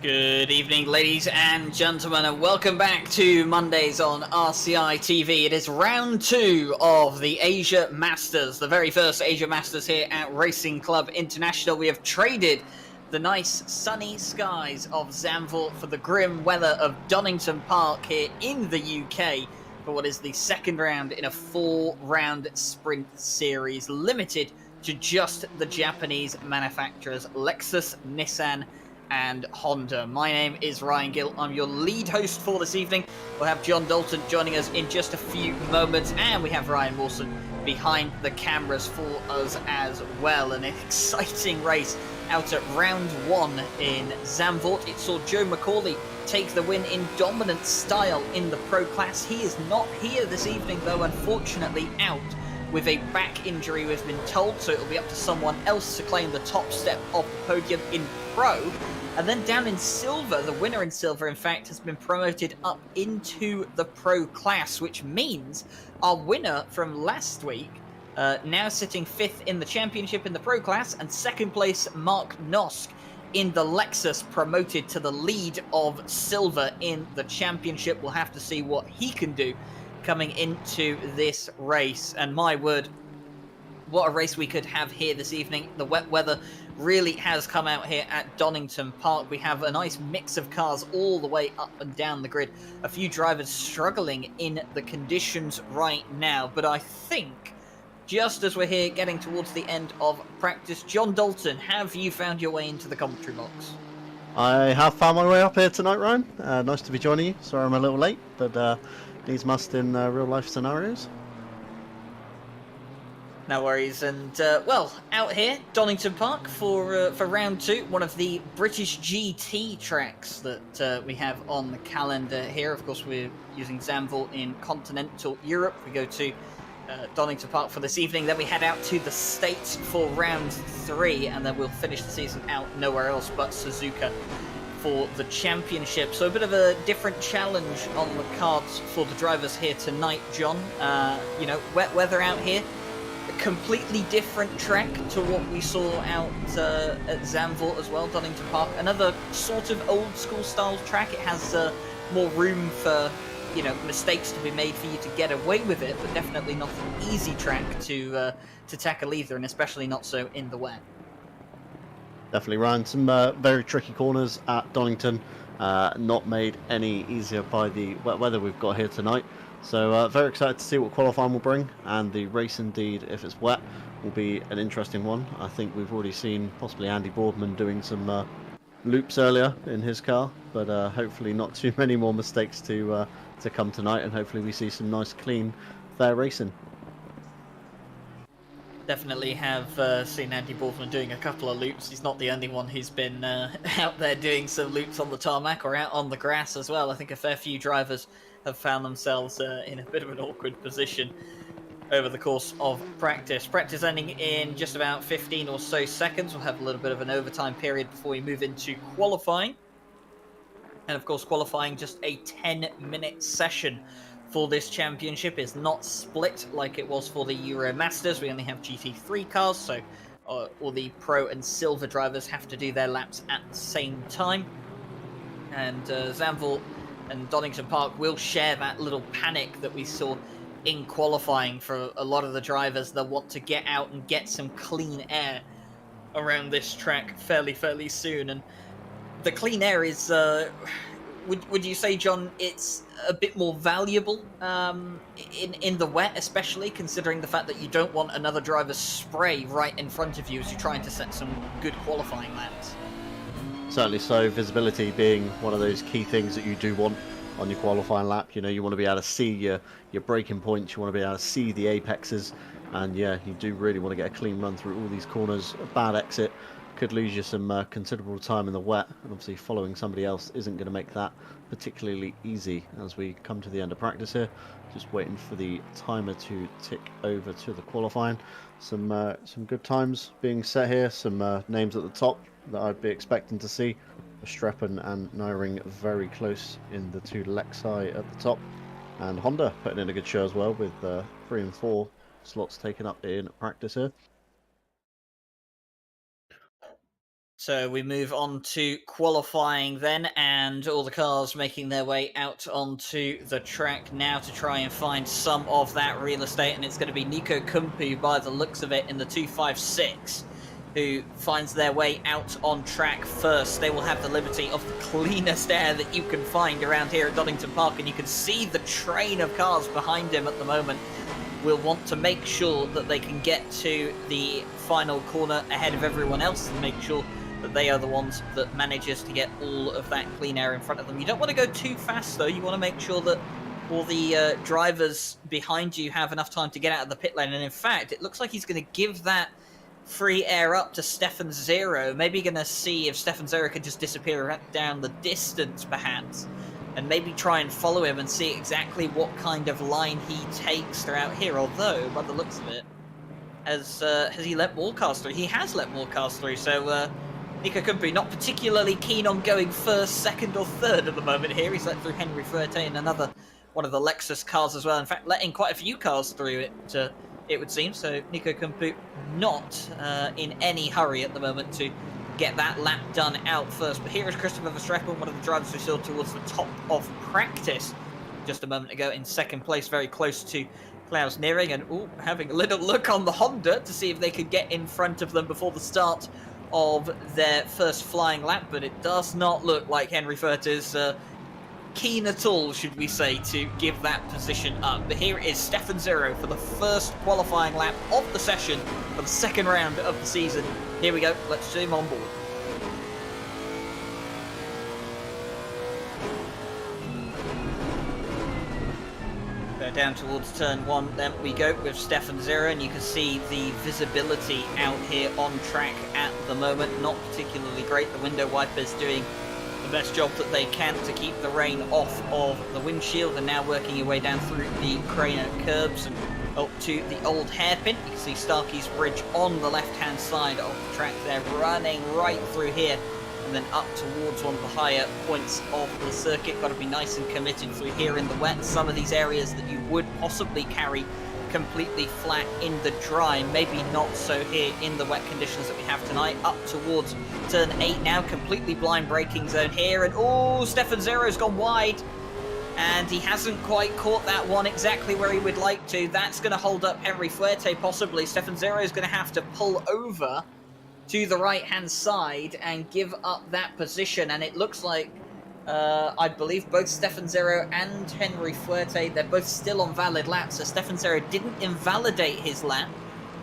Good evening, ladies and gentlemen, and welcome back to Mondays on RCI TV. It is round 2 of the Asia Masters, the very first Asia Masters here at Racing Club International. We have traded the nice sunny skies of Zandvoort for the grim weather of Donington Park here in the UK for what is the second round in a 4-round sprint series, limited to just the Japanese manufacturers Lexus, Nissan, and Honda. My name is Ryan Gill. I'm your lead host for this evening. We'll have John Dalton joining us in just a few moments, and we have Ryan Wilson behind the cameras for us as well. An exciting race out at round 1 in Zandvoort. It saw Joe McCauley take the win in dominant style in the pro class. He is not here this evening, though, unfortunately out with a back injury, we've been told, so it'll be up to someone else to claim the top step of the podium in pro. And then down in silver, the winner in silver, in fact, has been promoted up into the pro class, which means our winner from last week, now sitting 5th in the championship in the pro class, and 2nd place, Mark Nosk, in the Lexus, promoted to the lead of silver in the championship. We'll have to see what he can do coming into this race. And my word, what a race we could have here this evening. The wet weather really has come out here at Donington Park. We have a nice mix of cars all the way up and down the grid. A few drivers struggling in the conditions right now, but I think just as we're here getting towards the end of practice, John Dalton, have you found your way into the commentary box? I have found my way up here tonight, Ryan. Nice to be joining you. Sorry I'm a little late, but needs must in real life scenarios. No worries, and well, out here, Donington Park for round 2, one of the British GT tracks that we have on the calendar here. Of course, we're using Zandvoort in continental Europe. We go to Donington Park for this evening, then we head out to the States for round 3, and then we'll finish the season out nowhere else but Suzuka for the championship. So a bit of a different challenge on the cards for the drivers here tonight, John. You know, wet weather out here, a completely different track to what we saw out at Zandvoort as well, Donington Park. Another sort of old school style track. It has more room for, you know, mistakes to be made for you to get away with it, but definitely not an easy track to tackle either, and especially not so in the wet. Definitely, Ryan. Some very tricky corners at Donington, not made any easier by the wet weather we've got here tonight. So very excited to see what qualifying will bring, and the race indeed, if it's wet, will be an interesting one. I think we've already seen possibly Andy Boardman doing some loops earlier in his car, but hopefully not too many more mistakes to come tonight, and hopefully we see some nice, clean, fair racing. Definitely have seen Andy Boardman doing a couple of loops. He's not the only one who's been out there doing some loops on the tarmac or out on the grass as well. I think a fair few drivers have found themselves in a bit of an awkward position over the course of practice. Practice ending in just about 15 or so seconds. We'll have a little bit of an overtime period before we move into qualifying. And of course, qualifying just a 10-minute session for this championship. Is not split like it was for the Euro Masters. We only have GT3 cars, so all the pro and silver drivers have to do their laps at the same time. And Zandvoort and Donington Park will share that little panic that we saw in qualifying for a lot of the drivers that want to get out and get some clean air around this track fairly soon. And the clean air is, would you say, John, it's a bit more valuable in the wet, especially considering the fact that you don't want another driver's spray right in front of you as you're trying to set some good qualifying laps? Certainly so, visibility being one of those key things that you do want on your qualifying lap. You know, you want to be able to see your braking points, you want to be able to see the apexes, and yeah, you do really want to get a clean run through all these corners. A bad exit could lose you some considerable time in the wet, and obviously following somebody else isn't going to make that particularly easy as we come to the end of practice here. Just waiting for the timer to tick over to the qualifying. Some good times being set here, some names at the top that I'd be expecting to see. Verstappen and Nyring very close in the 2 Lexi at the top, and Honda putting in a good show as well with 3 and 4 slots taken up in practice here. So we move on to qualifying then, and all the cars making their way out onto the track now to try and find some of that real estate, and it's going to be Nico Kumpu by the looks of it in the 256 who finds their way out on track first. They will have the liberty of the cleanest air that you can find around here at Donington Park, and you can see the train of cars behind him at the moment. Will want to make sure that they can get to the final corner ahead of everyone else and make sure that they are the ones that manages to get all of that clean air in front of them. You don't want to go too fast though. You want to make sure that all the drivers behind you have enough time to get out of the pit lane. And in fact, it looks like he's going to give that free air up to Stefan Zero. Maybe going to see if Stefan Zero can just disappear down the distance perhaps, and maybe try and follow him and see exactly what kind of line he takes throughout here. Although, by the looks of it, has he let more cars through? He has let more cars through, so Nico Kumpu not particularly keen on going first, second or third at the moment here. He's let through Henry Fuerte and another one of the Lexus cars as well. In fact, letting quite a few cars through it would seem. So Nico Kumpu not in any hurry at the moment to get that lap done out first. But here is Christopher Verstappen, one of the drivers we saw towards the top of practice just a moment ago in second place, very close to Klaus Nearing, and having a little look on the Honda to see if they could get in front of them before the start of their first flying lap, but it does not look like Henry Furt is keen at all, should we say, to give that position up. But here is Stefan Zero for the first qualifying lap of the session for the second round of the season. Here we go, let's see him on board. Down towards turn one, then we go with Stefan Zero, and you can see the visibility out here on track at the moment. Not particularly great. The window wipers doing the best job that they can to keep the rain off of the windshield, and now working your way down through the Craner curbs and up to the old hairpin. You can see Starkey's Bridge on the left-hand side of the track there, running right through here and then up towards one of the higher points of the circuit. Got to be nice and committed through here in the wet. Some of these areas that you would possibly carry completely flat in the dry, maybe not so here in the wet conditions that we have tonight. Up towards turn 8 now, completely blind braking zone here, and Stefan Zero's gone wide, and he hasn't quite caught that one exactly where he would like to. That's going to hold up Henry Fuerte possibly. Stefan Zero is going to have to pull over to the right-hand side and give up that position, and it looks like, I believe both Stefan Zero and Henry Fuerte, they're both still on valid laps, so Stefan Zero didn't invalidate his lap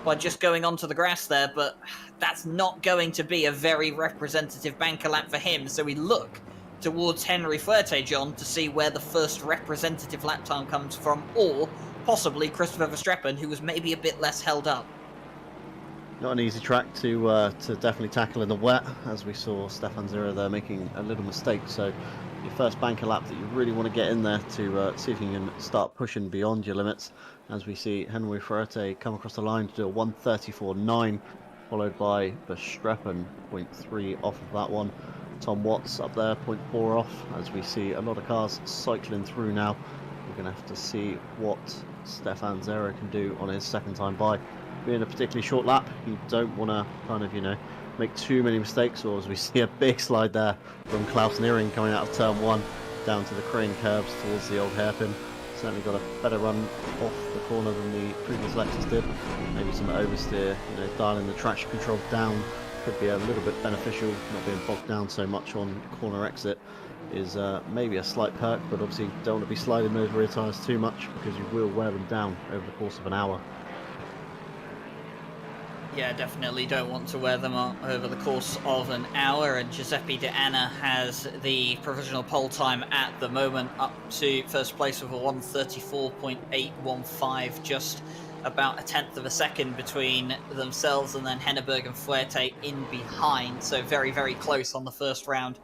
by just going onto the grass there, but that's not going to be a very representative banker lap for him, so we look towards Henry Fuerte, John, to see where the first representative lap time comes from, or possibly Christopher Verstappen, who was maybe a bit less held up. Not an easy track to definitely tackle in the wet, as we saw Stefan Zero there making a little mistake. So your first banker lap that you really want to get in there to see if you can start pushing beyond your limits, as we see Henry Fuerte come across the line to do a 1:34.9, followed by Verstappen 0.3 off of that one. Tom Watts up there 0.4 off, as we see a lot of cars cycling through now. We're going to have to see what Stefan Zero can do on his second time by. Being a particularly short lap, you don't want to kind of, make too many mistakes, or as we see a big slide there from Klaus Nearing coming out of turn 1 down to the crane curbs towards the old hairpin. Certainly got a better run off the corner than the previous Lexus did. Maybe some oversteer, dialing the traction control down could be a little bit beneficial. Not being bogged down so much on corner exit is maybe a slight perk, but obviously don't want to be sliding those rear tyres too much, because you will wear them down over the course of an hour. Yeah, definitely don't want to wear them over the course of an hour, and Giuseppe De Anna has the provisional pole time at the moment, up to first place with a 1:34.815, just about a tenth of a second between themselves and then Henneberg and Fuerte in behind, so very, very close on the first round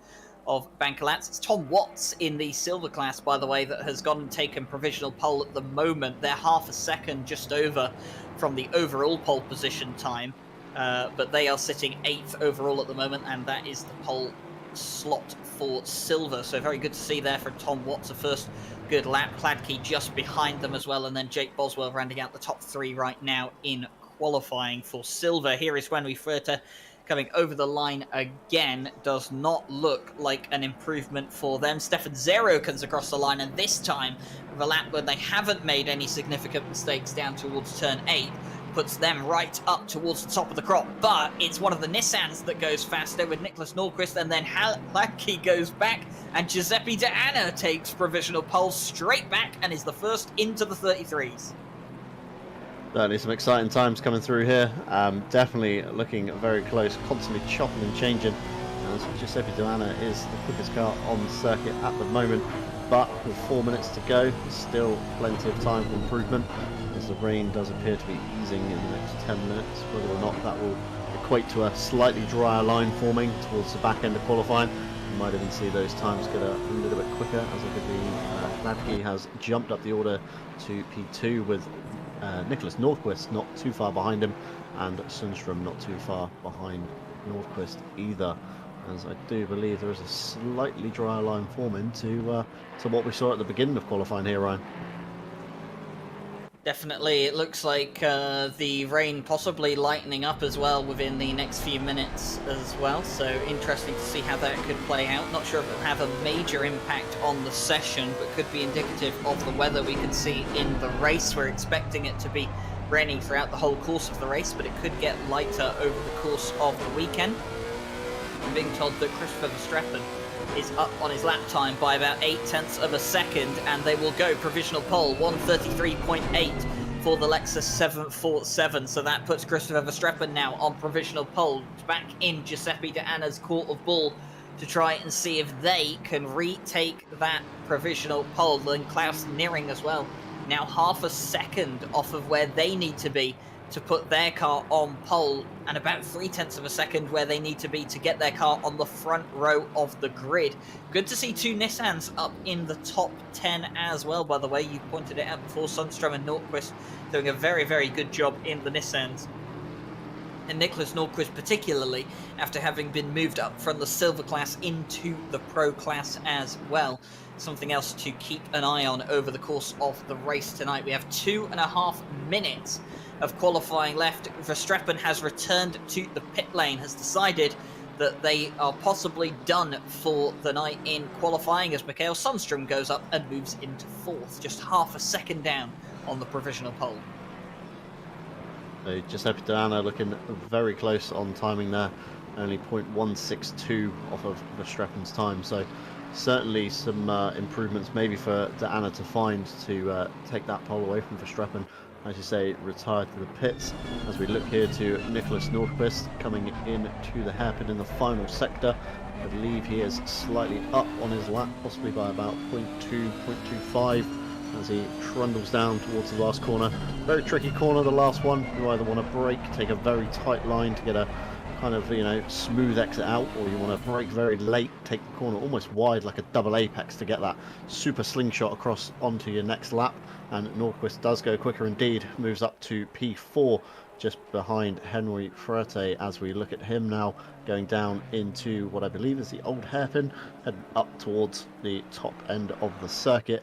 of banker laps. It's Tom Watts in the silver class, by the way, that has gone and taken provisional pole at the moment. They're half a second just over from the overall pole position time, but they are sitting 8th overall at the moment, and that is the pole slot for silver. So very good to see there from Tom Watts, a first good lap. Kladke just behind them as well, and then Jake Boswell rounding out the top 3 right now in qualifying for silver. Here is Henry Fuerte coming over the line again does not look like an improvement for them. Stefan Zero comes across the line, and this time, with a lap where they haven't made any significant mistakes down towards turn 8, puts them right up towards the top of the crop. But it's one of the Nissans that goes faster with Nicholas Nordqvist, and then Halaki goes back, and Giuseppe De Anna takes provisional pole straight back and is the first into the 33s. Certainly some exciting times coming through here. Definitely looking very close, constantly chopping and changing. As Giuseppe De Anna is the quickest car on the circuit at the moment, but with 4 minutes to go, still plenty of time for improvement, as the rain does appear to be easing in the next 10 minutes. Whether or not that will equate to a slightly drier line forming towards the back end of qualifying, you might even see those times get a little bit quicker, as I believe Ladke has jumped up the order to P2 with Nicholas Nordqvist not too far behind him, and Sundström not too far behind Nordqvist either, as I do believe there is a slightly drier line forming to what we saw at the beginning of qualifying here, Ryan. Definitely, it looks like the rain possibly lightening up as well within the next few minutes as well, so interesting to see how that could play out. Not sure if it will have a major impact on the session, but could be indicative of the weather we can see in the race. We're expecting it to be raining throughout the whole course of the race, but it could get lighter over the course of the weekend. I'm being told that Christopher Verstappen is up on his lap time by about 0.8 of a second, and they will go provisional pole 1:33.8 for the Lexus 747. So that puts Christopher Verstappen now on provisional pole, back in Giuseppe De Anna's court of ball to try and see if they can retake that provisional pole. And Klaus Niering as well, now half a second off of where they need to be to put their car on pole, and about 0.3 of a second where they need to be to get their car on the front row of the grid. Good to see two Nissans up in the top 10 as well, by the way. You pointed it out before, Sundström and Nordqvist doing a very, very good job in the Nissans. And Nicholas Nordqvist particularly, after having been moved up from the silver class into the pro class as well. Something else to keep an eye on over the course of the race tonight. We have 2.5 minutes of qualifying left. Verstappen has returned to the pit lane, has decided that they are possibly done for the night in qualifying, as Mikael Sundström goes up and moves into 4th, just half a second down on the provisional pole. So Giuseppe De Anna looking very close on timing there, only 0.162 off of Verstappen's time, so certainly some improvements maybe for De Anna to find to take that pole away from Verstappen. As you say, retired to the pits, as we look here to Nicholas Nordqvist coming in to the hairpin in the final sector. I believe he is slightly up on his lap, possibly by about 0.2, 0.25, as he trundles down towards the last corner. Very tricky corner, the last one. You either want to brake, take a very tight line to get a kind of, you know, smooth exit out, or you want to brake very late, take the corner almost wide like a double apex to get that super slingshot across onto your next lap. And Nordqvist does go quicker indeed, moves up to P4 just behind Henry Ferrete, as we look at him now going down into what I believe is the old hairpin, heading up towards the top end of the circuit.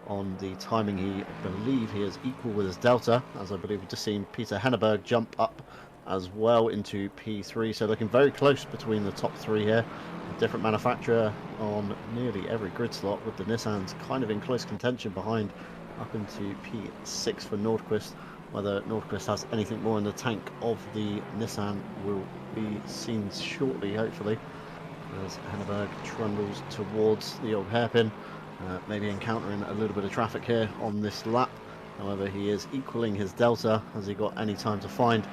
On the timing, he believe he is equal with his delta, as I believe we've just seen Peter Henneberg jump up as well into P3, so looking very close between the top 3 here. A different manufacturer on nearly every grid slot, with the Nissans kind of in close contention behind up into P6 for Nordqvist. Whether Nordqvist has anything more in the tank of the Nissan will be seen shortly, hopefully, as Henneberg trundles towards the old hairpin, maybe encountering a little bit of traffic here on this lap. However, he is equaling his delta. Has he got any time to find?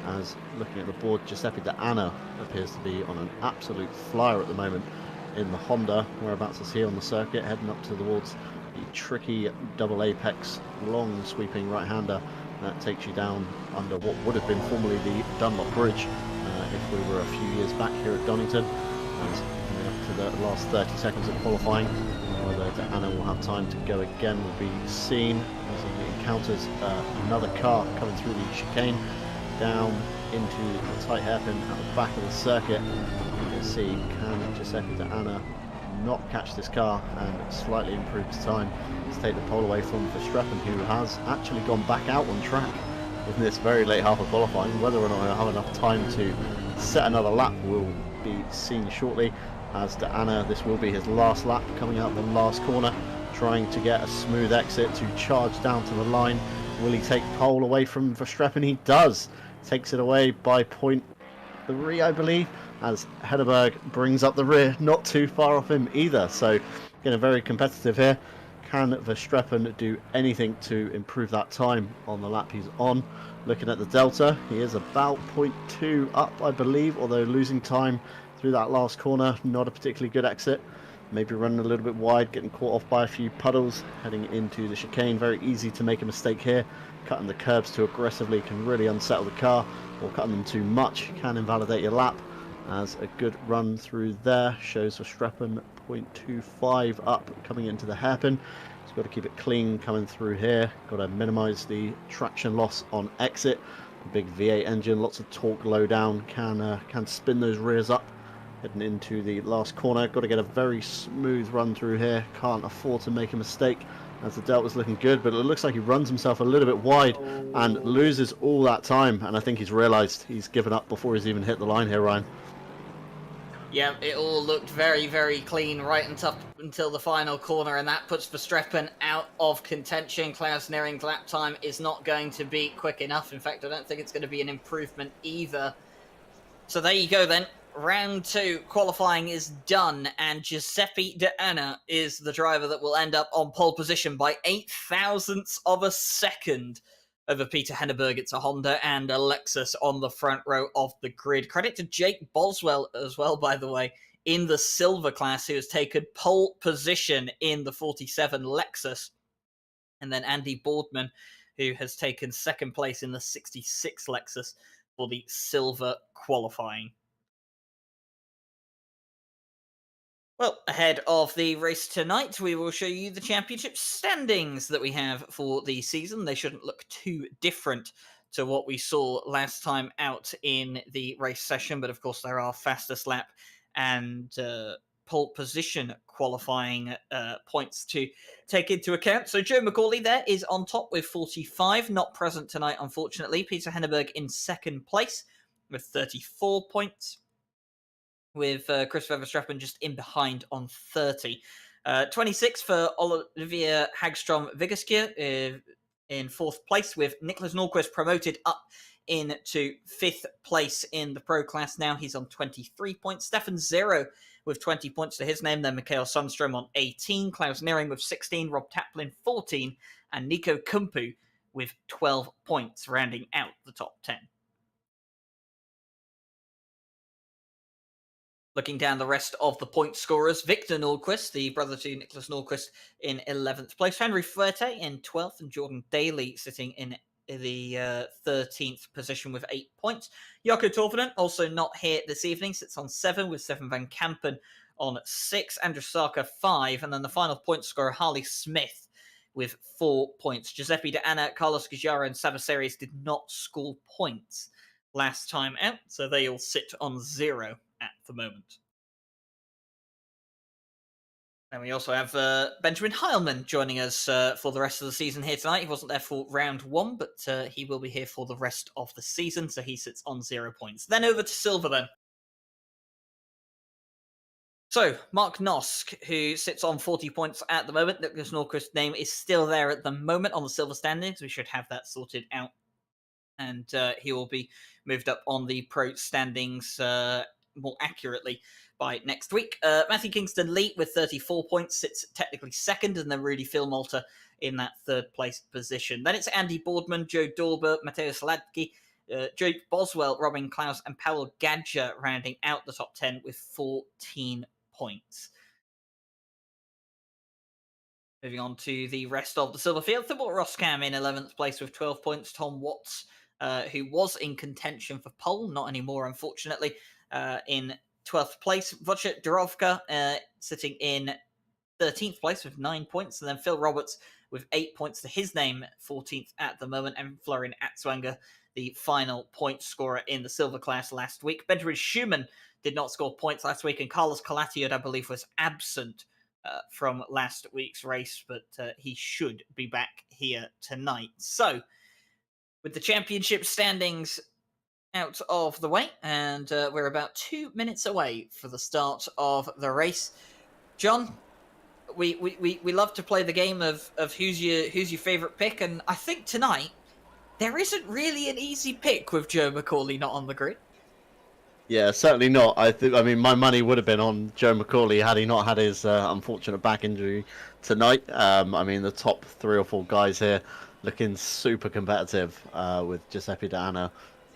As looking at the board, Giuseppe De Anna appears to be on an absolute flyer at the moment in the Honda. Whereabouts is he on the circuit? Heading up towards the tricky double apex, long sweeping right-hander that takes you down under what would have been formerly the Dunlop Bridge if we were a few years back here at Donington. As coming up to the last 30 seconds of qualifying, whether De Anna will have time to go again will be seen, as he encounters another car coming through the chicane down into the tight hairpin at the back of the circuit. You can see, can Giuseppe De Anna not catch this car and slightly improve his time to take the pole away from Verstappen, who has actually gone back out on track in this very late half of qualifying. Whether or not he'll have enough time to set another lap will be seen shortly. As De Anna, this will be his last lap, coming out the last corner, trying to get a smooth exit to charge down to the line. Will he take pole away from Verstappen? He does. Takes it away by 0.3, I believe, as Hedberg brings up the rear, not too far off him either. So getting very competitive here. Can Verstappen do anything to improve that time on the lap he's on? Looking at the delta, he is about 0.2 up, I believe, although losing time through that last corner. Not a particularly good exit. Maybe running a little bit wide, getting caught off by a few puddles, heading into the chicane. Very easy to make a mistake here. Cutting the curbs too aggressively can really unsettle the car, or cutting them too much can invalidate your lap. As a good run through there shows Verstappen 0.25 up coming into the hairpin. He's got to keep it clean coming through here. Got to minimise the traction loss on exit. The big V8 engine, lots of torque low down, can spin those rears up. Heading into the last corner, got to get a very smooth run through here. Can't afford to make a mistake as the Delta's looking good, but it looks like he runs himself a little bit wide and loses all that time. And I think he's realised he's given up before he's even hit the line here, Ryan. Yeah, it all looked very, very clean right until the final corner, and that puts Verstappen out of contention. Klaus Nering's lap time is not going to be quick enough. In fact, I don't think it's going to be an improvement either. So there you go then. Round 2 qualifying is done, and Giuseppe De Anna is the driver that will end up on pole position by 8 thousandths of a second over Peter Henneberg. It's a Honda and a Lexus on the front row of the grid. Credit to Jake Boswell as well, by the way, in the silver class, who has taken pole position in the 47 Lexus. And then Andy Boardman, who has taken second place in the 66 Lexus for the silver qualifying. Well, ahead of the race tonight, we will show you the championship standings that we have for the season. They shouldn't look too different to what we saw last time out in the race session, but of course there are fastest lap and pole position qualifying points to take into account. So Joe McCauley there is on top with 45, not present tonight, unfortunately. Peter Henneberg in second place with 34 points. With Christopher Verstappen just in behind on 30. 26 for Olivier Hagstrom-Vigeskje in fourth place, with Nicholas Nordqvist promoted up into fifth place in the pro class. Now he's on 23 points. Stefan Zero with 20 points to his name. Then Mikael Sundström on 18. Klaus Nering with 16. Rob Taplin 14. And Nico Kumpu with 12 points, rounding out the top 10. Looking down the rest of the point scorers, Victor Nordqvist, the brother to Nicholas Nordqvist, in 11th place. Henry Fuerte in 12th, and Jordan Daly sitting in the 13th position with 8 points. Jaakko Torvinen, also not here this evening, sits on 7 with Stefan van Kampen on 6, Andrew Sarka 5, and then the final point scorer, Harley Smith, with 4 points. Giuseppe De Anna, Carlos Gujara, and Sabaseries did not score points last time out, so they all sit on 0 at the moment. And we also have Benjamin Heilman joining us for the rest of the season here tonight. He wasn't there for round 1, but he will be here for the rest of the season, so he sits on 0 points. Then over to silver then. So, Mark Nosk, who sits on 40 points at the moment. Nicholas Nordqvist's name is still there at the moment on the silver standings. We should have that sorted out. And he will be moved up on the pro standings more accurately by next week. Matthew Kingston Lee with 34 points sits technically second, and then Rudy Philmolter in that third place position. Then it's Andy Boardman, Joe Dorber, Mateo Saladki, Jake Boswell, Robin Klaus, and Paolo Gadja rounding out the top 10 with 14 points. Moving on to the rest of the silver field, Thibaut Roskam in 11th place with 12 points. Tom Watts, who was in contention for pole, not anymore, unfortunately, in 12th place. Wojciech Dorowka sitting in 13th place with 9 points. And then Phil Roberts with 8 points to his name, 14th at the moment. And Florian Atzwanger, the final point scorer in the silver class last week. Benjamin Schumann did not score points last week. And Carlos Calatiud, I believe, was absent from last week's race. But he should be back here tonight. So With the championship standings out of the way, and we're about 2 minutes away for the start of the race. John, we love to play the game of who's your favourite pick, and I think tonight there isn't really an easy pick with Joe McCauley not on the grid. Yeah, certainly not. I mean, my money would have been on Joe McCauley had he not had his unfortunate back injury tonight. I mean, the top 3 or 4 guys here looking super competitive with Giuseppe D'Anna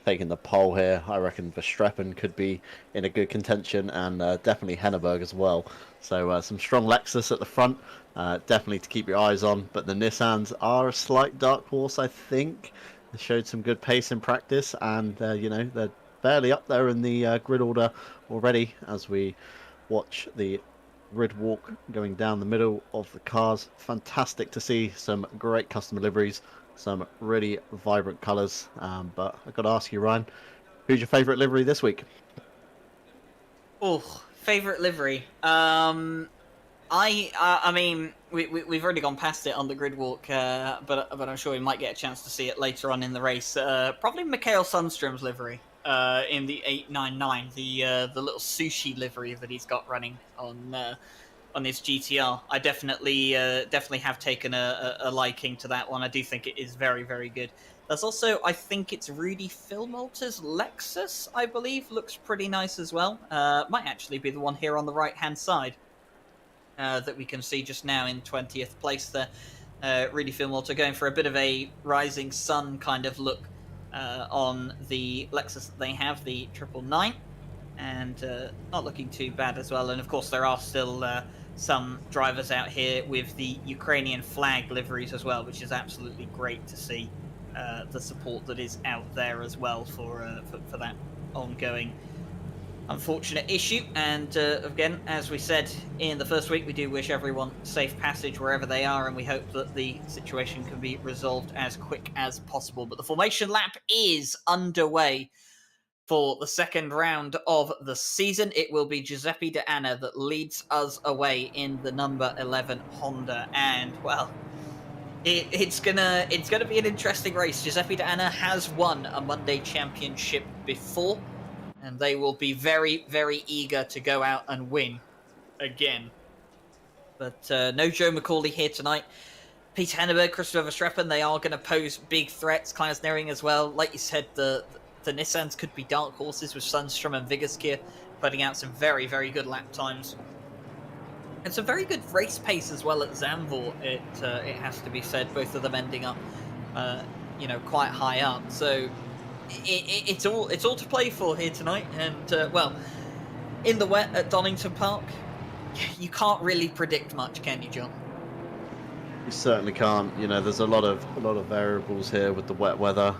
taking the pole here. I reckon Verstappen could be in a good contention, and definitely Henneberg as well. So some strong Lexus at the front, definitely to keep your eyes on. But the Nissans are a slight dark horse, I think. They showed some good pace in practice, and you know, they're fairly up there in the grid order already as we watch the grid walk going down the middle of the cars. Fantastic to see some great custom liveries, some really vibrant colours. But I've got to ask you, Ryan, who's your favourite livery this week? Oh, favourite livery. I mean, we've already gone past it on the grid walk, but I'm sure we might get a chance to see it later on in the race. Probably Mikael Sundstrom's livery in the 899, the little sushi livery that he's got running on his GTR. I definitely have taken a liking to that one. I do think it is very, very good. There's also, I think it's Rudy Philmolter's Lexus, I believe, looks pretty nice as well. Might actually be the one here on the right-hand side that we can see just now in 20th place there. Rudy Philmolter going for a bit of a rising sun kind of look on the Lexus that they have, the 999, and not looking too bad as well. And of course there are still some drivers out here with the Ukrainian flag liveries as well, which is absolutely great to see. The support that is out there as well for that ongoing unfortunate issue. And again, as we said in the first week, we do wish everyone safe passage wherever they are, and we hope that the situation can be resolved as quick as possible. But the formation lap is underway for the second round of the season. It will be Giuseppe D'Anna that leads us away in the number 11 Honda, and well, it's gonna be an interesting race. Giuseppe D'Anna has won a Monday championship before, and they will be very, very eager to go out and win again. But no Joe McCauley here tonight. Peter Henneberg, Christopher Verstappen, they are going to pose big threats. Klaus Nering as well. Like you said, the Nissans could be dark horses with Sundstrom and Vigerskier putting out some very, very good lap times. And some very good race pace as well at Zandvoort, it has to be said. Both of them ending up, quite high up. So it's all to play for here tonight. And well, in the wet at Donington Park, you can't really predict much, can you, John? You certainly can't. You know, there's a lot of variables here with the wet weather.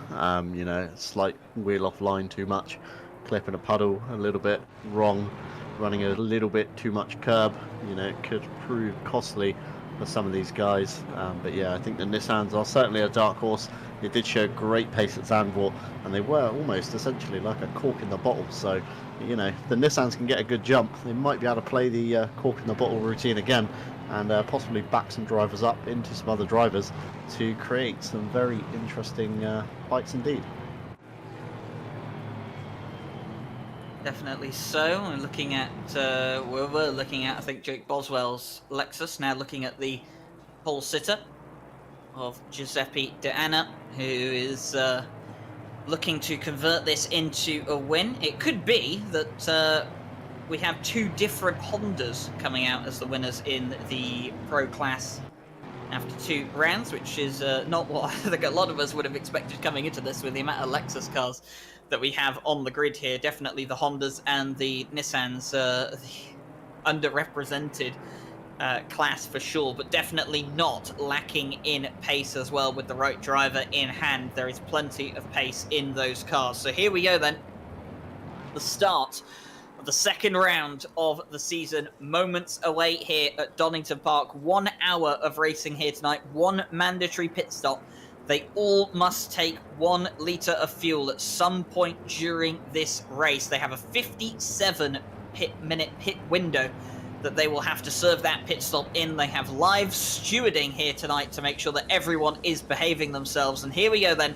Slight wheel off line too much, clipping a puddle a little bit wrong, running a little bit too much curb. You know, it could prove costly for some of these guys. But yeah, I think the Nissans are certainly a dark horse. They did show great pace at Zandvoort, and they were almost essentially like a cork in the bottle. So, you know, if the Nissans can get a good jump, they might be able to play the cork in the bottle routine again, and possibly back some drivers up into some other drivers to create some very interesting bikes indeed. Definitely so. We're looking at, I think, Jake Boswell's Lexus. Now looking at the pole sitter of Giuseppe D'Anna, who is looking to convert this into a win. It could be that we have two different Hondas coming out as the winners in the Pro Class after 2 rounds, which is not what I think a lot of us would have expected coming into this with the amount of Lexus cars that we have on the grid here. Definitely the Hondas and the Nissans, the underrepresented class for sure, but definitely not lacking in pace as well. With the right driver in hand, there is plenty of pace in those cars. So here we go then, the start of the second round of the season, moments away here at Donington Park. 1 hour of racing here tonight, 1 mandatory pit stop. They all must take 1 litre of fuel at some point during this race. They have a 57-minute pit window that they will have to serve that pit stop in. They have live stewarding here tonight to make sure that everyone is behaving themselves. And here we go then,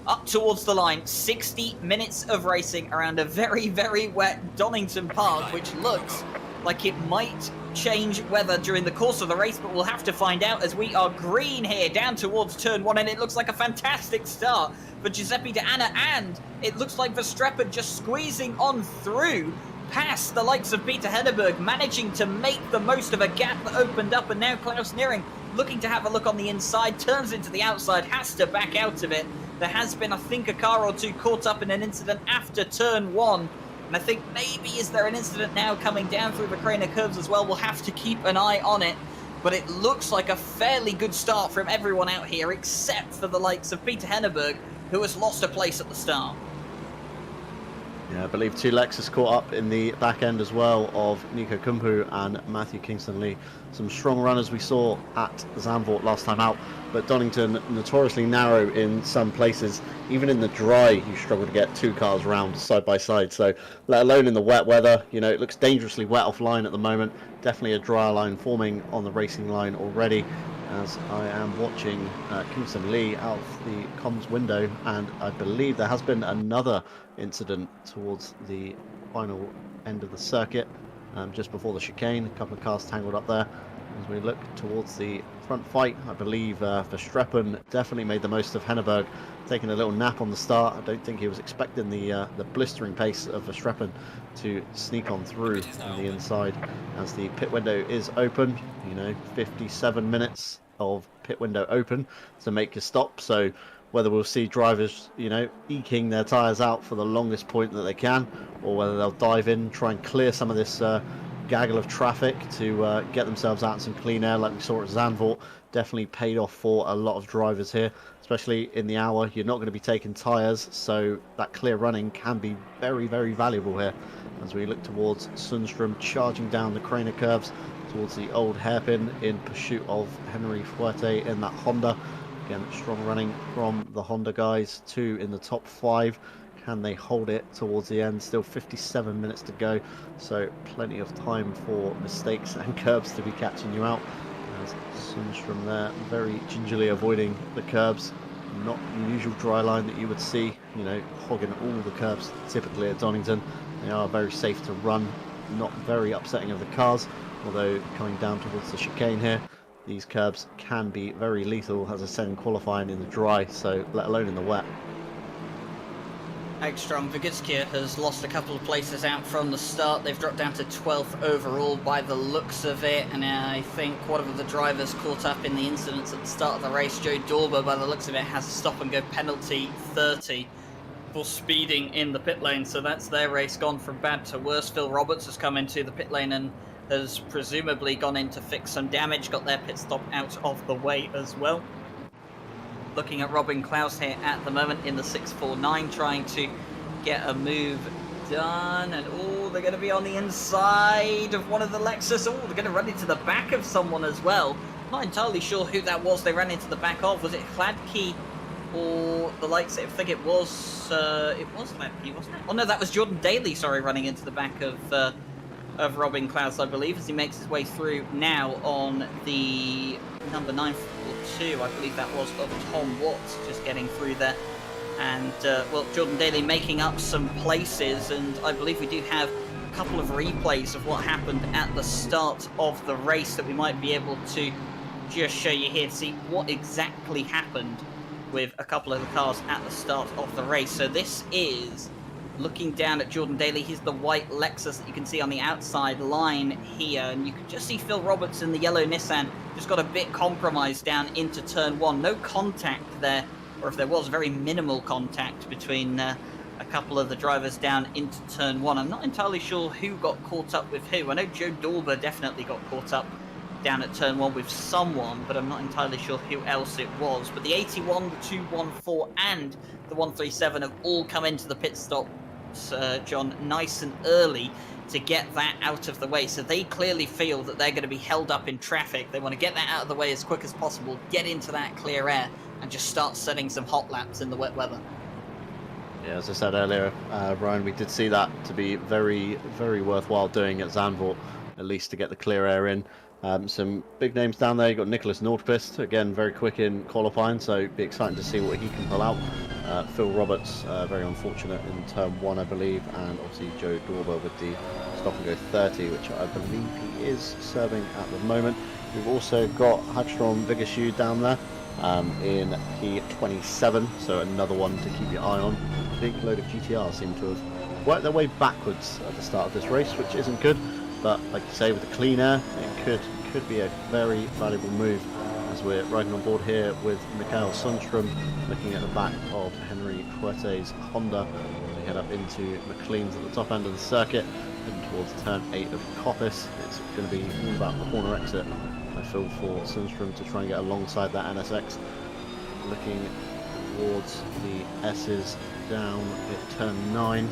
up towards the line. 60 minutes of racing around a very, very wet Donington Park, which looks like it might change weather during the course of the race, but we'll have to find out as we are green here down towards turn 1, and it looks like a fantastic start for Giuseppe De Anna, and it looks like Verstappen just squeezing on through past the likes of Peter Henneberg, managing to make the most of a gap that opened up, and now Klaus Nearing looking to have a look on the inside, turns into the outside, has to back out of it. There has been, I think, a car or two caught up in an incident after turn 1. And I think maybe is there an incident now coming down through the Craner curves as well. We'll have to keep an eye on it. But it looks like a fairly good start from everyone out here, except for the likes of Peter Henneberg, who has lost a place at the start. Yeah, I believe 2 Lexus caught up in the back end as well of Nico Kumpu and Matthew Kingston-Lee. Some strong runners we saw at Zandvoort last time out, but Donington notoriously narrow in some places. Even in the dry, you struggle to get 2 cars round side by side, so let alone in the wet weather. You know, it looks dangerously wet offline at the moment. Definitely a dry line forming on the racing line already, as I am watching Kingston Lee out of the comms window, and I believe there has been another incident towards the final end of the circuit, just before the chicane. A couple of cars tangled up there. As we look towards the front fight, I believe Verstappen definitely made the most of Henneberg taking a little nap on the start. I don't think he was expecting the blistering pace of Verstappen to sneak on through on the inside, as the pit window is open. You know, 57 minutes of pit window open to make a stop, so whether we'll see drivers, you know, eking their tyres out for the longest point that they can, or whether they'll dive in, try and clear some of this gaggle of traffic to get themselves out in some clean air like we saw at Zandvoort, definitely paid off for a lot of drivers here, especially in the hour. You're not going to be taking tyres, so that clear running can be very, very valuable here, as we look towards Sundstrom charging down the Craner curves towards the old hairpin in pursuit of Henry Fuerte in that Honda. Again, strong running from the Honda guys, 2 in the top 5. Can they hold it towards the end? Still 57 minutes to go, so plenty of time for mistakes and curbs to be catching you out. As Sundstrom there, very gingerly avoiding the curbs. Not the usual dry line that you would see, you know, hogging all the curbs typically at Donington. They are very safe to run, not very upsetting of the cars, although coming down towards the chicane here, these curbs can be very lethal, as I said, in qualifying in the dry, so let alone in the wet. Ekstrom Vigitskia has lost a couple of places out from the start. They've dropped down to 12th overall by the looks of it, and I think one of the drivers caught up in the incidents at the start of the race, Joe Dorber, by the looks of it, has a stop and go penalty 30 for speeding in the pit lane, so that's their race gone from bad to worse. Phil Roberts has come into the pit lane and has presumably gone in to fix some damage, got their pit stop out of the way as well. Looking at Robin Klaus here at the moment in the 649, trying to get a move done, and oh, they're going to be on the inside of one of the Lexus. Oh, they're going to run into the back of someone as well. Not entirely sure who that was they ran into the back of. Was it Hladky or the likes? I think it was Hladky, wasn't it? Oh no, that was Jordan Daly, sorry, running into the back of Robin Klaus, I believe, as he makes his way through now on the number 942, I believe that was, of Tom Watts, just getting through there. And, well, Jordan Daly making up some places, and I believe we do have a couple of replays of what happened at the start of the race that we might be able to just show you here to see what exactly happened with a couple of the cars at the start of the race. So this is looking down at Jordan Daly. He's the white Lexus that you can see on the outside line here, and you can just see Phil Roberts in the yellow Nissan just got a bit compromised down into turn 1. No contact there, or if there was, very minimal contact between a couple of the drivers down into turn 1. I'm not entirely sure who got caught up with who. I know Joe Dorber definitely got caught up down at turn 1 with someone, but I'm not entirely sure who else it was. But the 81, the 214 and the 137 have all come into the pit stop, John, nice and early to get that out of the way. So they clearly feel that they're going to be held up in traffic. They want to get that out of the way as quick as possible, get into that clear air, and just start setting some hot laps in the wet weather. Yeah, as I said earlier, Ryan, we did see that to be very, very worthwhile doing at Zandvoort, at least to get the clear air in. Some big names down there. You've got Nicholas Nordqvist, again, very quick in qualifying, so it'd be exciting to see what he can pull out. Phil Roberts, very unfortunate in turn 1, I believe, and obviously Joe Dorber with the stop and go 30, which I believe he is serving at the moment. We've also got Hagstrom Vigashu down there in P27, so another one to keep your eye on. A big load of GTR seem to have worked their way backwards at the start of this race, which isn't good, but like you say, with the clean air, it could be a very valuable move, as we're riding on board here with Mikael Sundström, looking at the back of Henry Fuerte's Honda. We head up into McLean's at the top end of the circuit, heading towards turn 8 of Coppice. It's going to be all about corner exit, I feel, for Sundström to try and get alongside that NSX. Looking towards the S's down at turn 9.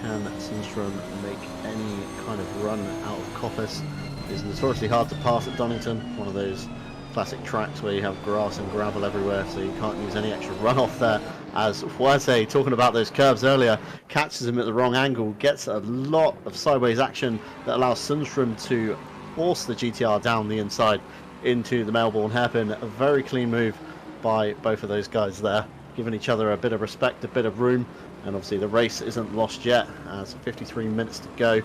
Can Sundström make any kind of run out of Coppice? It's notoriously hard to pass at Donington, one of those classic tracks where you have grass and gravel everywhere, so you can't use any extra runoff there. As Fuerte, talking about those curves earlier, catches him at the wrong angle, gets a lot of sideways action that allows Sundström to force the GTR down the inside into the Melbourne hairpin. A very clean move by both of those guys there, giving each other a bit of respect, a bit of room, and obviously the race isn't lost yet, as 53 minutes to go.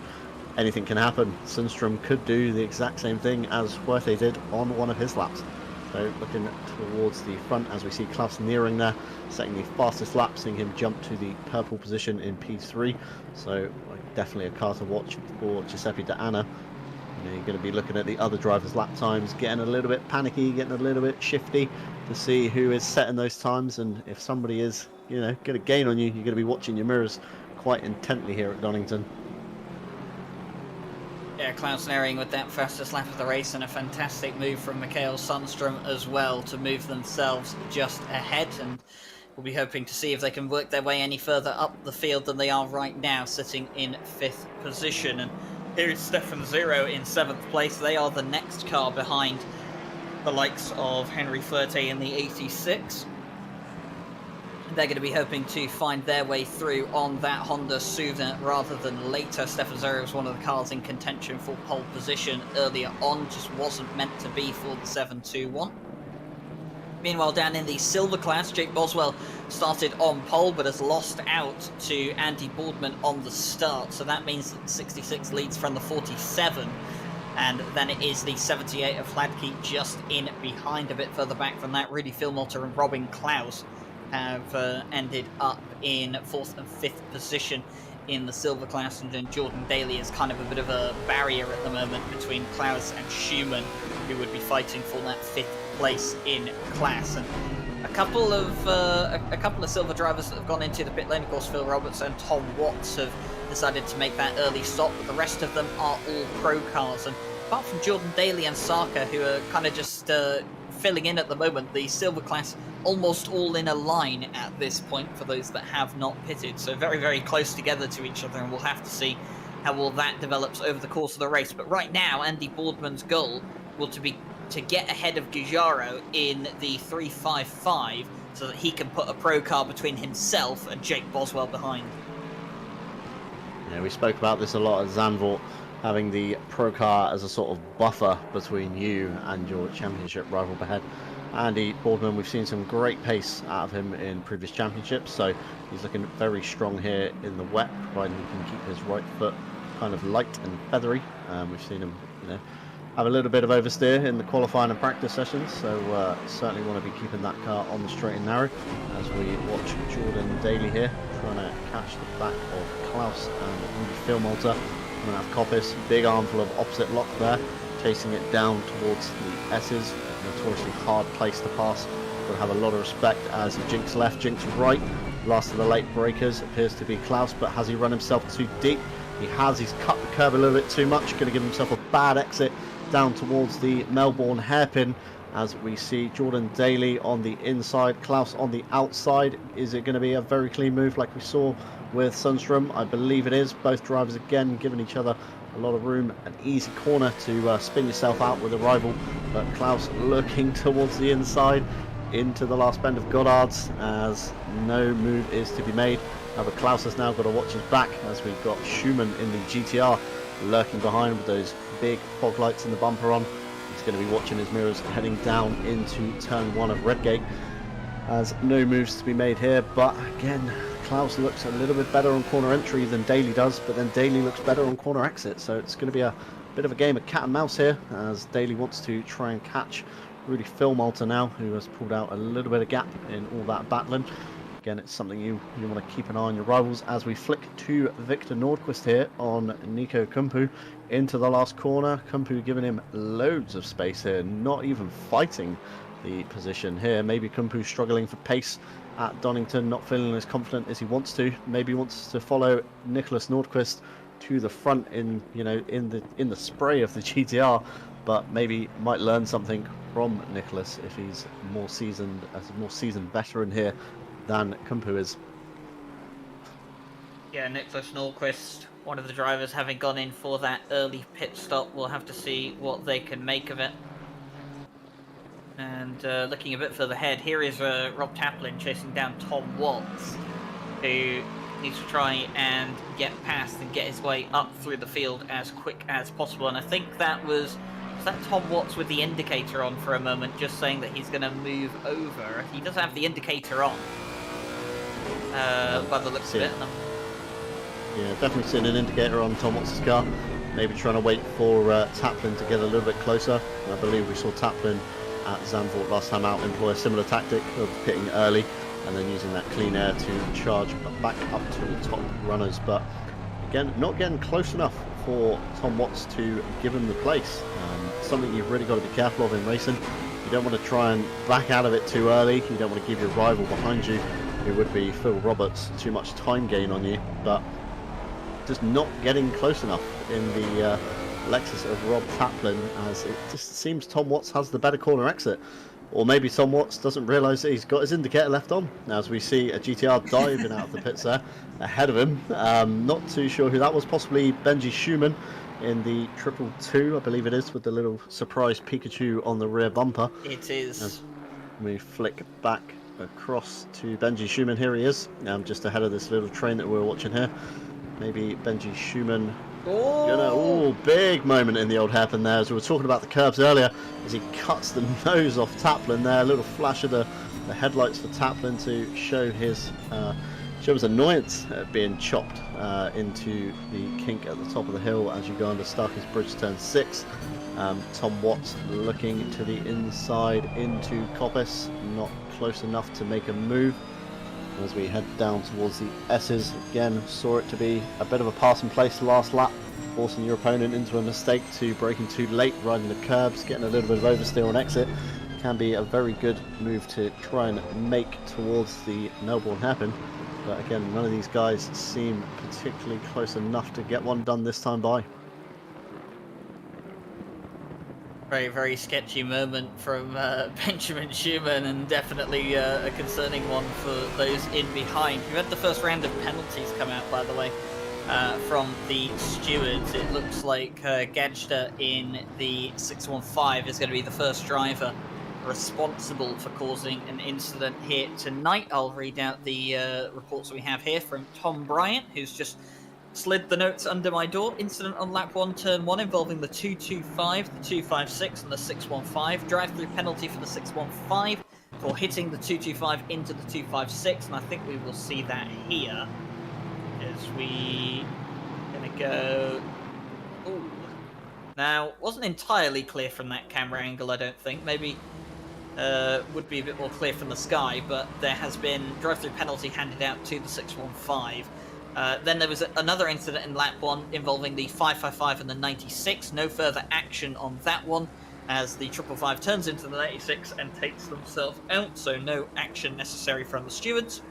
Anything can happen. Sundström could do the exact same thing as Fuerte did on one of his laps. So looking towards the front as we see Klaus nearing there, setting the fastest lap, seeing him jump to the purple position in P3. So definitely a car to watch for Giuseppe De Anna. You're going to be looking at the other drivers' lap times, getting a little bit panicky, getting a little bit shifty to see who is setting those times, and if somebody is, going to gain on you, you're going to be watching your mirrors quite intently here at Donington. Yeah, Klaus Nering with that fastest lap of the race, and a fantastic move from Mikael Sundström as well to move themselves just ahead, and we'll be hoping to see if they can work their way any further up the field than they are right now, sitting in 5th position. And here is Stefan Zero in 7th place. They are the next car behind the likes of Henry Fuerte in the 86. They're going to be hoping to find their way through on that Honda sooner rather than later. Stefan Zero was one of the cars in contention for pole position earlier on, just wasn't meant to be for the 721. Meanwhile, down in the silver class, Jake Boswell started on pole but has lost out to Andy Boardman on the start, so that means that the 66 leads from the 47, and then it is the 78 of Hladky just in behind, a bit further back from that. Rudy Philmolter and Robin Klaus have ended up in 4th and 5th position in the silver class, and then Jordan Daly is kind of a bit of a barrier at the moment between Klaus and Schumann, who would be fighting for that 5th place in class. And a couple of silver drivers that have gone into the pit lane, of course Phil Roberts and Tom Watts, have decided to make that early stop, but the rest of them are all pro cars, and apart from Jordan Daly and Saka, who are kind of just filling in at the moment, the silver class almost all in a line at this point for those that have not pitted, so very, very close together to each other, and we'll have to see how all that develops over the course of the race. But right now, Andy Boardman's goal will be to get ahead of Gujarro in the 355 so that he can put a pro car between himself and Jake Boswell behind. Yeah, we spoke about this a lot at Zandvoort, having the pro car as a sort of buffer between you and your championship rival ahead. Andy Boardman, we've seen some great pace out of him in previous championships, so he's looking very strong here in the wet, providing he can keep his right foot kind of light and feathery. We've seen him, have a little bit of oversteer in the qualifying and practice sessions, so certainly want to be keeping that car on the straight and narrow as we watch Jordan Daly here trying to catch the back of Klaus and Rudy Philmolter. Coming out of Coppice, big armful of opposite lock there, chasing it down towards the S's. Notoriously hard place to pass. Got to have a lot of respect as he jinks left, jinks right. Last of the late breakers appears to be Klaus, but has he run himself too deep? He has. He's cut the curb a little bit too much. Going to give himself a bad exit down towards the Melbourne hairpin as we see Jordan Daly on the inside, Klaus on the outside. Is it going to be a very clean move like we saw with Sundström? I believe it is. Both drivers again giving each other a lot of room, an easy corner to spin yourself out with a rival, but Klaus looking towards the inside into the last bend of Goddard's as no move is to be made. However, Klaus has now got to watch his back as we've got Schumann in the GTR lurking behind with those big fog lights in the bumper on. He's going to be watching his mirrors heading down into turn 1 of Redgate. as no moves to be made here. But again, Klaus looks a little bit better on corner entry than Daly does, but then Daly looks better on corner exit. So it's going to be a bit of a game of cat and mouse here, as Daly wants to try and catch Rudy Philmalter now, who has pulled out a little bit of gap in all that battling. Again, it's something you want to keep an eye on your rivals, as we flick to Victor Nordqvist here on Nico Kumpu into the last corner. Kumpu giving him loads of space here, not even fighting the position here. Maybe Kumpu struggling for pace at Donington, not feeling as confident as he wants to. Maybe he wants to follow Nicholas Nordqvist to the front in in the spray of the GTR, but maybe might learn something from Nicholas if he's more seasoned, as a more seasoned veteran here than Kumpu is. Yeah, Nicholas Nordqvist, one of the drivers, having gone in for that early pit stop. We'll have to see what they can make of it. And looking a bit further ahead, here is Rob Taplin chasing down Tom Watts, who needs to try and get past and get his way up through the field as quick as possible. And I think that was that Tom Watts with the indicator on for a moment, just saying that he's going to move over. He does have the indicator on, by the looks of it. Yeah, definitely seeing an indicator on Tom Watts' car. Maybe trying to wait for Taplin to get a little bit closer. I believe we saw Taplin at Zandvoort last time out employ a similar tactic of pitting early and then using that clean air to charge back up to the top runners. But again, not getting close enough for Tom Watts to give him the place. Something you've really got to be careful of in racing. You don't want to try and back out of it too early. You don't want to give your rival behind you, who would be Phil Roberts, too much time gain on you. But just not getting close enough in the Lexus of Rob Taplin, as it just seems Tom Watts has the better corner exit. Or maybe Tom Watts doesn't realise that he's got his indicator left on. Now, as we see a GTR diving out of the pits there ahead of him. Not too sure who that was, possibly Benji Schumann in the 222, I believe it is, with the little surprise Pikachu on the rear bumper. It is. As we flick back across to Benji Schumann, here he is, just ahead of this little train that we're watching here. Maybe Benji Schumann. Oh, big moment in the old hairpin there, as we were talking about the curbs earlier, as he cuts the nose off Taplin there. A little flash of the headlights for Taplin to show his annoyance at being chopped into the kink at the top of the hill as you go under Starkey's Bridge turn 6. Tom Watts looking to the inside into Coppice, not close enough to make a move. As we head down towards the S's, again saw it to be a bit of a passing place last lap, forcing your opponent into a mistake to braking too late, riding the curbs, getting a little bit of oversteer on exit. Can be a very good move to try and make towards the Melbourne hairpin. But again, none of these guys seem particularly close enough to get one done this time by. Very, very sketchy moment from Benjamin Schumann, and definitely a concerning one for those in behind. We had the first round of penalties come out, by the way, from the stewards. It looks like Gadgda in the 615 is going to be the first driver responsible for causing an incident here tonight. I'll read out the reports we have here from Tom Bryant, who's just slid the notes under my door. Incident on lap 1, turn 1, involving the 225, the 256 and the 615. Drive-through penalty for the 615 for hitting the 225 into the 256, and I think we will see that here as we gonna go. Ooh. Now, wasn't entirely clear from that camera angle, I don't think. Maybe would be a bit more clear from the sky, but there has been drive-through penalty handed out to the 615. Then there was another incident in lap 1 involving the 555 and the 96. No further action on that one, as the 555 turns into the 96 and takes themselves out, so no action necessary from the stewards.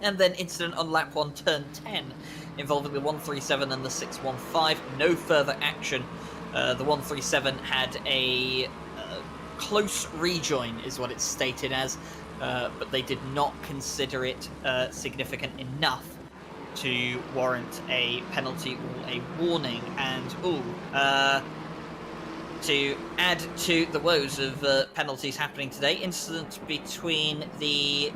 And then incident on lap 1, turn 10, involving the 137 and the 615. No further action. The 137 had a close rejoin, is what it's stated as, but they did not consider it significant enough to warrant a penalty or a warning. And to add to the woes of penalties happening today, incident between the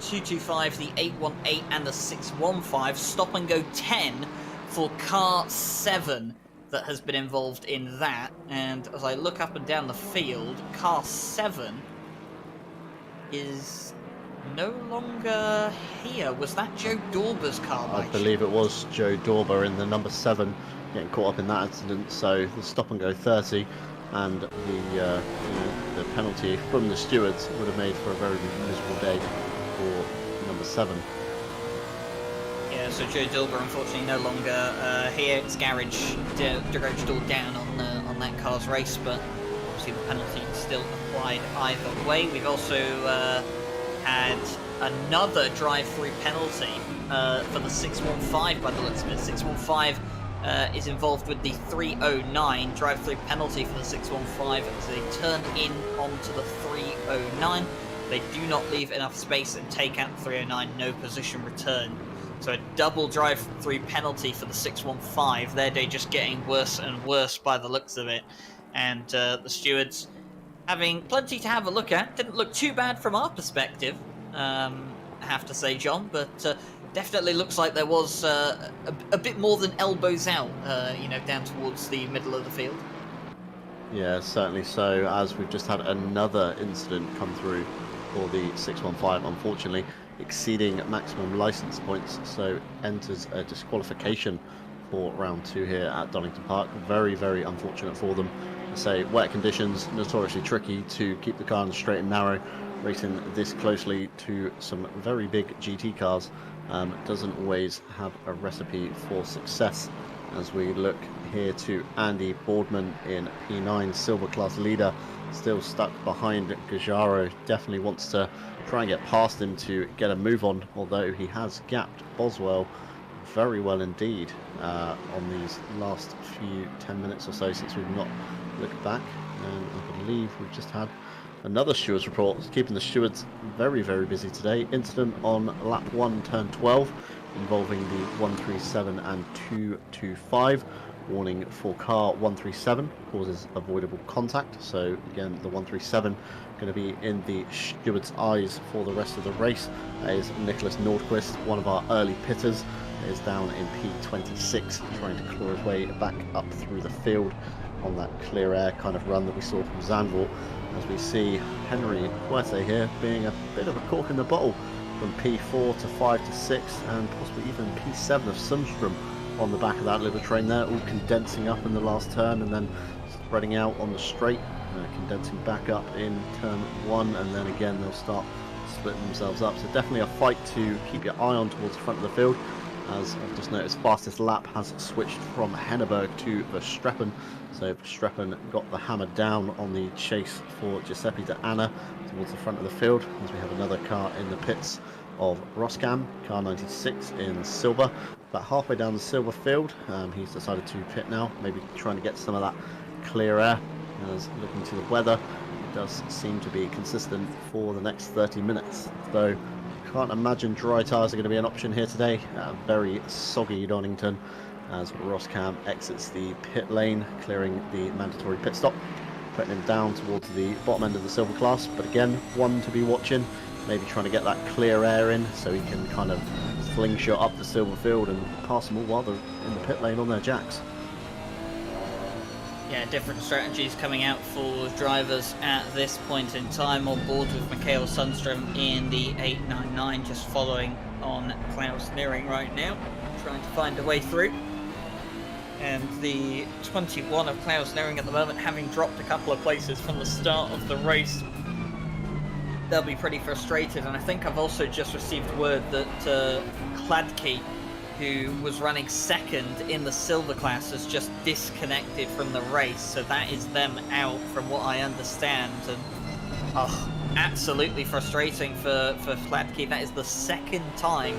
225, the 818 and the 615, stop and go 10 for car 7 that has been involved in that. And as I look up and down the field, car 7 is no longer here. Was that Joe Dorber's car? I believe it was Joe Dorber in the number 7 getting caught up in that incident. So the stop and go 30 and the penalty from the stewards would have made for a very miserable day for number 7. Yeah, so Joe Dilber unfortunately no longer here. It's garage door down on that car's race, but obviously the penalty still applied either way. We've also had another drive-through penalty for the 615 by the looks of it. 615 is involved with the 309 drive-through penalty for the 615 as they turn in onto the 309. They do not leave enough space and take out the 309, no position return. So a double drive-through penalty for the 615. Their day just getting worse and worse by the looks of it. And the stewards having plenty to have a look at. Didn't look too bad from our perspective, I have to say, John. But definitely looks like there was a bit more than elbows out, down towards the middle of the field. Yeah, certainly so, as we've just had another incident come through for the 615, unfortunately exceeding maximum license points, so enters a disqualification for round 2 here at Donington Park. Very, very unfortunate for them. I say wet conditions, notoriously tricky to keep the car on the straight and narrow. Racing this closely to some very big GT cars doesn't always have a recipe for success. As we look here to Andy Boardman in P9, silver class leader, still stuck behind Gajaro. Definitely wants to try and get past him to get a move on, although he has gapped Boswell very well indeed on these last few 10 minutes or so since we've not looked back. And I believe we've just had another stewards report, keeping the stewards very, very busy today. Incident on lap 1, turn 12, involving the 137 and 225. Warning for car 137, causes avoidable contact. So again, the 137 going to be in the steward's eyes for the rest of the race. That is Nicholas Nordquist, one of our early pitters, is down in P26, trying to claw his way back up through the field on that clear air kind of run that we saw from Zandvoort. As we see Henry Puerte here being a bit of a cork in the bottle from P4 to 5 to 6 and possibly even P7 of Sundstrom on the back of that little train there, all condensing up in the last turn and then spreading out on the straight, condensing back up in turn 1, and then again they'll start splitting themselves up. So definitely a fight to keep your eye on towards the front of the field. As I've just noticed, fastest lap has switched from Henneberg to Verstappen. So Verstappen got the hammer down on the chase for Giuseppe De Anna towards the front of the field, as we have another car in the pits of Roskam, car 96 in silver. About halfway down the silver field, he's decided to pit now, maybe trying to get some of that clear air. As looking to the weather, it does seem to be consistent for the next 30 minutes. Though can't imagine dry tyres are going to be an option here today. Very soggy Donington as Roskam exits the pit lane, clearing the mandatory pit stop, putting him down towards the bottom end of the silver class. But again, one to be watching, maybe trying to get that clear air in so he can kind of slingshot up the silver field and pass them all while they're in the pit lane on their jacks. Yeah, different strategies coming out for drivers at this point in time. On board with Mikael Sundstrom in the 899, just following on Klaus Nearing right now, trying to find a way through. And the 21 of Klaus Nearing at the moment, having dropped a couple of places from the start of the race, they'll be pretty frustrated. And I think I've also just received word that Kladke, who was running second in the silver class, has just disconnected from the race. So that is them out from what I understand. And absolutely frustrating for Kladke. That is the second time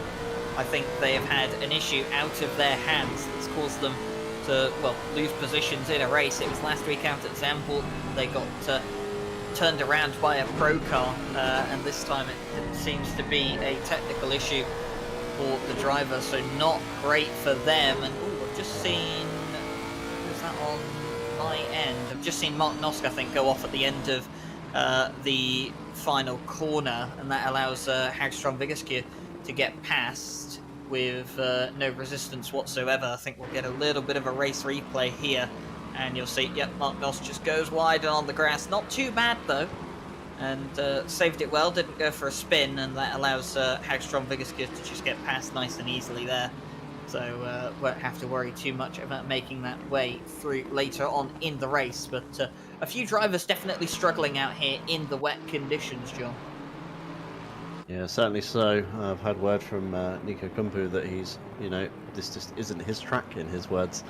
I think they have had an issue out of their hands that's caused them to, well, lose positions in a race. It was last week out at Zandvoort. They got turned around by a pro car, and this time it seems to be a technical issue for the driver, so not great for them. And I've just seen, was that on my end? I've just seen Mark Nosk, I think, go off at the end of the final corner, and that allows Hagström Vigeskir to get past with no resistance whatsoever. I think we'll get a little bit of a race replay here, and you'll see, yep, Mark Nosk just goes wide and on the grass. Not too bad though. and saved it well, didn't go for a spin, and that allows Hagstrom Vigorskis to just get past nice and easily there. So won't have to worry too much about making that way through later on in the race. But a few drivers definitely struggling out here in the wet conditions, John. Yeah, certainly so. I've had word from Nico Kumpu that he's, this just isn't his track, in his words.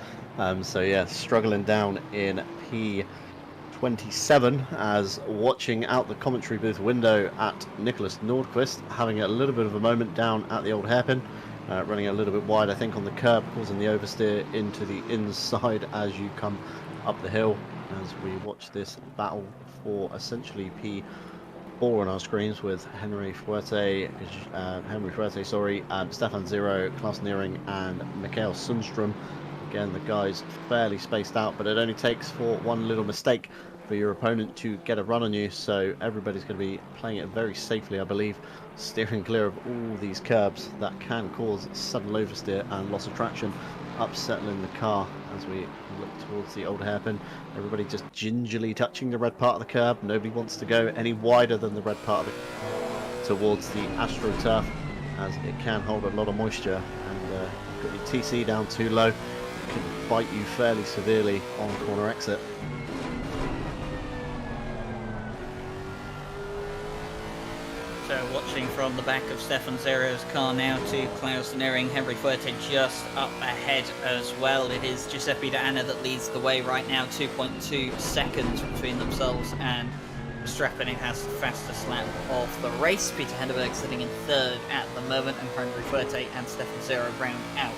So yeah, struggling down in P27 as watching out the commentary booth window at Nicholas Nordqvist, having a little bit of a moment down at the old hairpin. Running a little bit wide, I think, on the curb, causing the oversteer into the inside as you come up the hill. As we watch this battle for essentially P4 on our screens with Henry Fuerte, Stefan Zero, Klaus Neering, and Mikael Sundström. Again, the guys fairly spaced out, but it only takes for one little mistake for your opponent to get a run on you. So everybody's going to be playing it very safely, I believe, steering clear of all these curbs that can cause sudden oversteer and loss of traction, upsetting the car as we look towards the old hairpin. Everybody just gingerly touching the red part of the curb. Nobody wants to go any wider than the red part of towards the AstroTurf, as it can hold a lot of moisture, and you've got your TC down too low, it can bite you fairly severely on corner exit. So watching from the back of Stefan Zero's car now to Klaus Neering, Henry Fuerte just up ahead as well. It is Giuseppe D'Anna that leads the way right now, 2.2 seconds between themselves and Verstappen, who has the fastest lap of the race. Peter Henderberg sitting in third at the moment, and Henry Fuerte and Stefan Zero round out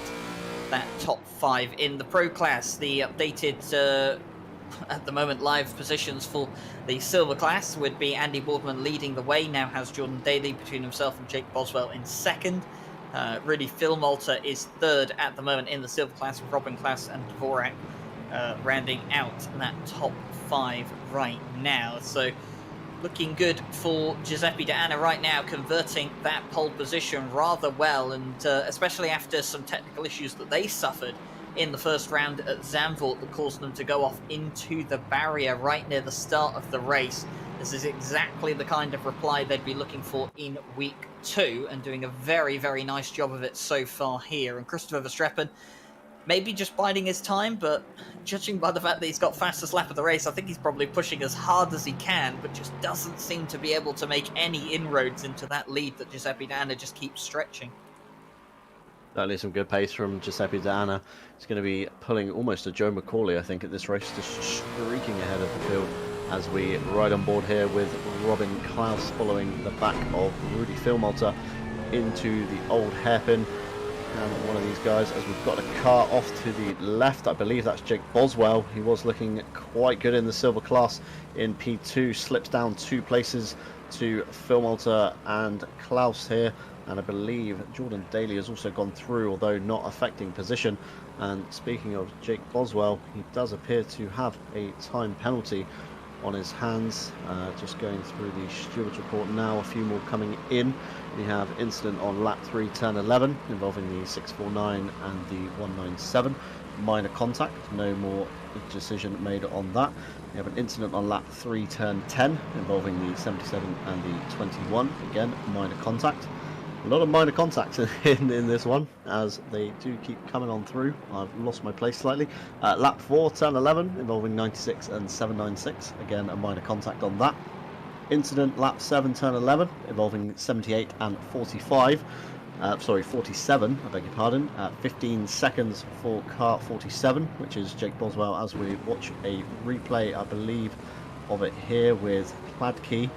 that top five in the Pro class. The updated at the moment live positions for the silver class would be Andy Boardman leading the way, now has Jordan Daly between himself and Jake Boswell in second. Really, Phil Malta is third at the moment in the silver class, with Robin Klaas and Dvorak rounding out that top five right now. So looking good for Giuseppe D'Anna right now, converting that pole position rather well, and especially after some technical issues that they suffered in the first round at Zandvoort that caused them to go off into the barrier right near the start of the race. This is exactly the kind of reply they'd be looking for in week 2, and doing a very, very nice job of it so far here. And Christopher Verstappen maybe just biding his time, but judging by the fact that he's got fastest lap of the race, I think he's probably pushing as hard as he can, but just doesn't seem to be able to make any inroads into that lead that Giuseppe D'Anna just keeps stretching. Certainly some good pace from Giuseppe D'Anna. He's going to be pulling almost a Joe McCauley, I think, at this race, just streaking ahead of the field as we ride on board here with Robin Klaus following the back of Rudy Philmalter into the old hairpin. And one of these guys, as we've got a car off to the left, I believe that's Jake Boswell. He was looking quite good in the silver class in P2, slips down 2 places to Philmalter and Klaus here. And I believe Jordan Daly has also gone through, although not affecting position. And speaking of Jake Boswell, he does appear to have a time penalty on his hands. Just going through the Steward's report now, a few more coming in. We have incident on lap 3, turn 11, involving the 649 and the 197. Minor contact, no more decision made on that. We have an incident on lap 3, turn 10, involving the 77 and the 21. Again, minor contact. A lot of minor contacts in this one, as they do keep coming on through. I've lost my place slightly. Lap 4, turn 11, involving 96 and 796. Again, a minor contact on that. Incident, lap 7, turn 11, involving 78 and 45. 47, I beg your pardon. 15 seconds for car 47, which is Jake Boswell, as we watch a replay, I believe, of it here with Kladke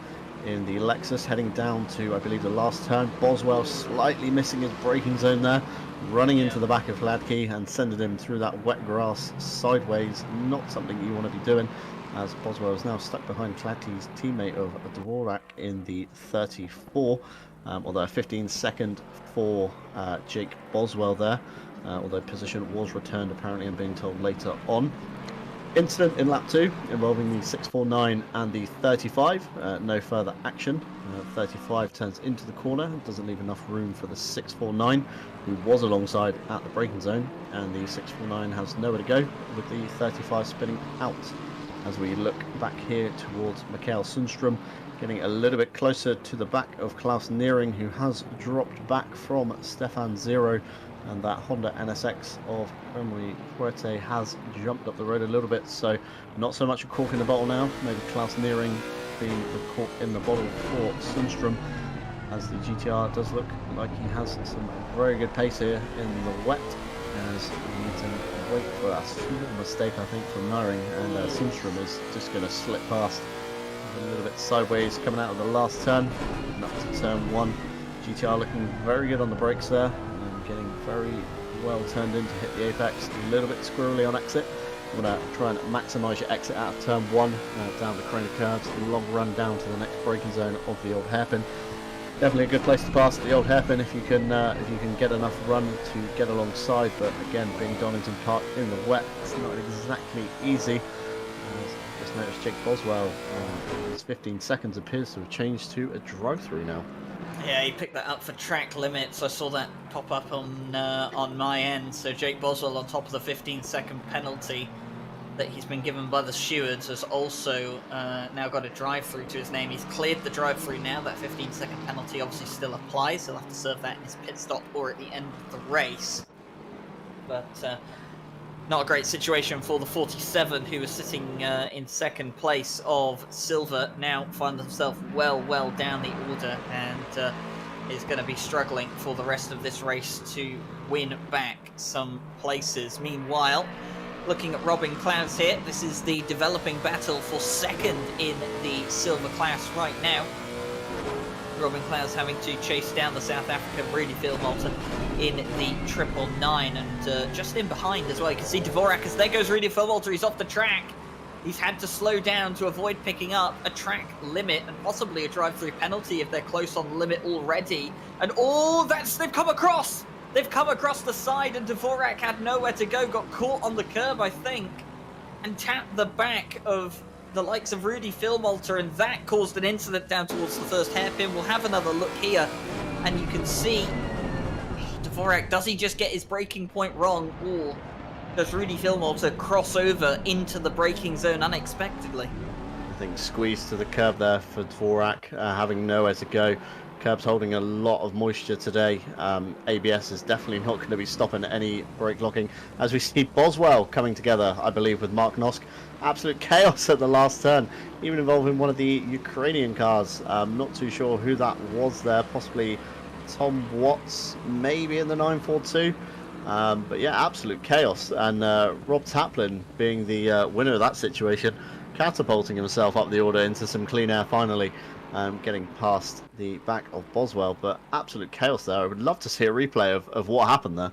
in the Lexus heading down to, I believe, the last turn. Boswell slightly missing his braking zone there, running into the back of Kladke and sending him through that wet grass sideways. Not something you want to be doing, as Boswell is now stuck behind Kladke's teammate of Dvorak in the 34. Although a 15-second for Jake Boswell there, although position was returned apparently, I'm being told later on. Incident in lap 2 involving the 649 and the 35. No further action. 35 turns into the corner, doesn't leave enough room for the 649, who was alongside at the braking zone, and the 649 has nowhere to go with the 35 spinning out. as we look back here towards Mikael Sundström, getting a little bit closer to the back of Klaus Neering, who has dropped back from Stefan Zero, and that Honda NSX of Emery Fuerte has jumped up the road a little bit, so not so much a cork in the bottle now. Maybe Klaus Neering being the cork in the bottle for Sundström, as the GTR does look like he has some very good pace here in the wet, as we need to wait for a small mistake, I think, from Neering, and Sundström is just going to slip past a little bit sideways coming out of the last turn and up to turn 1. GTR looking very good on the brakes there, and getting very well turned in to hit the apex. A little bit squirrely on exit. I'm going to try and maximise your exit out of turn 1 down the crane of curves, long run down to the next braking zone of the old hairpin. Definitely a good place to pass at the old hairpin if you can get enough run to get alongside. But again, being Donington Park in the wet, it's not exactly easy. As just noticed, Jake Boswell, his 15 seconds appears to have changed to a drive-through now. Yeah, he picked that up for track limits. I saw that pop up on my end. So Jake Boswell, on top of the 15-second penalty that he's been given by the stewards, has also now got a drive-through to his name. He's cleared the drive-through now. That 15-second penalty obviously still applies. He'll have to serve that in his pit stop or at the end of the race. But not a great situation for the 47, who was sitting in second place of silver. Now find themselves well down the order, and is going to be struggling for the rest of this race to win back some places. Meanwhile, looking at Robin Klaus here, this is the developing battle for second in the silver class right now. Robin Klaus having to chase down the South African Rudy Philmolter in the 999, and just in behind as well, you can see Dvorak, as there goes Rudy Philmolter. He's off the track. He's had to slow down to avoid picking up a track limit and possibly a drive-through penalty if they're close on the limit already. And they've come across! They've come across the side, and Dvorak had nowhere to go, got caught on the curb, I think, and tapped the back of the likes of Rudy Philmolter, and that caused an incident down towards the first hairpin. We'll have another look here, and you can see Dvorak, does he just get his braking point wrong, or does Rudy Philmolter cross over into the braking zone unexpectedly? I think squeezed to the curb there for Dvorak, having nowhere to go. Curb's holding a lot of moisture today. ABS is definitely not going to be stopping any brake locking. As we see Boswell coming together, I believe, with Mark Nosk. Absolute chaos at the last turn, even involving one of the Ukrainian cars. Not too sure who that was there, possibly Tom Watts, maybe in the 942. But yeah, absolute chaos. And Rob Taplin being the winner of that situation, catapulting himself up the order into some clean air finally. Getting past the back of Boswell, but absolute chaos there. I would love to see a replay of what happened there.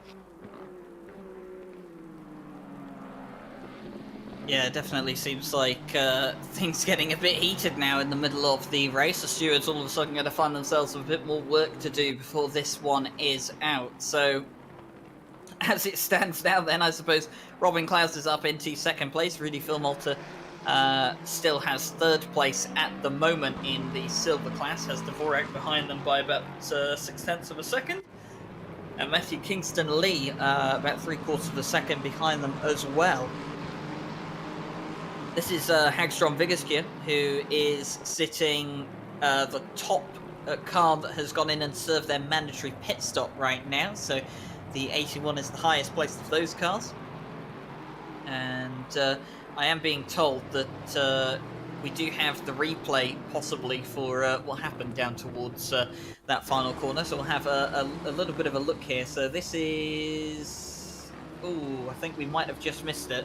Yeah, it definitely seems like things getting a bit heated now in the middle of the race. The stewards all of a sudden going to find themselves with a bit more work to do before this one is out. So, as it stands now then, I suppose Robin Klaus is up into second place. Rudy Philmolter still has third place at the moment in the silver class, has Dvorak behind them by about 0.6 of a second, and Matthew Kingston Lee about 3/4 of a second behind them as well. This is Hagstrom Vigeskir, who is sitting the top car that has gone in and served their mandatory pit stop right now, so the 81 is the highest placed of those cars. And I am being told that we do have the replay possibly for what happened down towards that final corner, so we'll have a little bit of a look here. So this is... Ooh, I think we might have just missed it.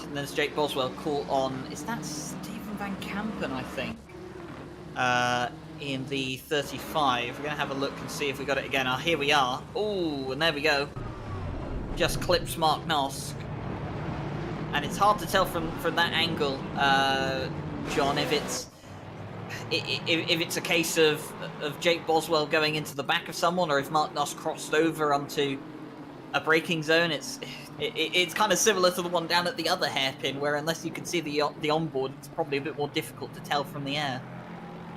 And there's Jake Boswell caught on... Is that Stephen Van Kampen, I think? In the 35. We're going to have a look and see if we got it again. Oh, here we are. Ooh, and there we go. Just clips Mark Nosk. And it's hard to tell from that angle, John, if it's a case of Jake Boswell going into the back of someone, or if Mark Nosk crossed over onto a braking zone. It's kind of similar to the one down at the other hairpin, where unless you can see the onboard, it's probably a bit more difficult to tell from the air.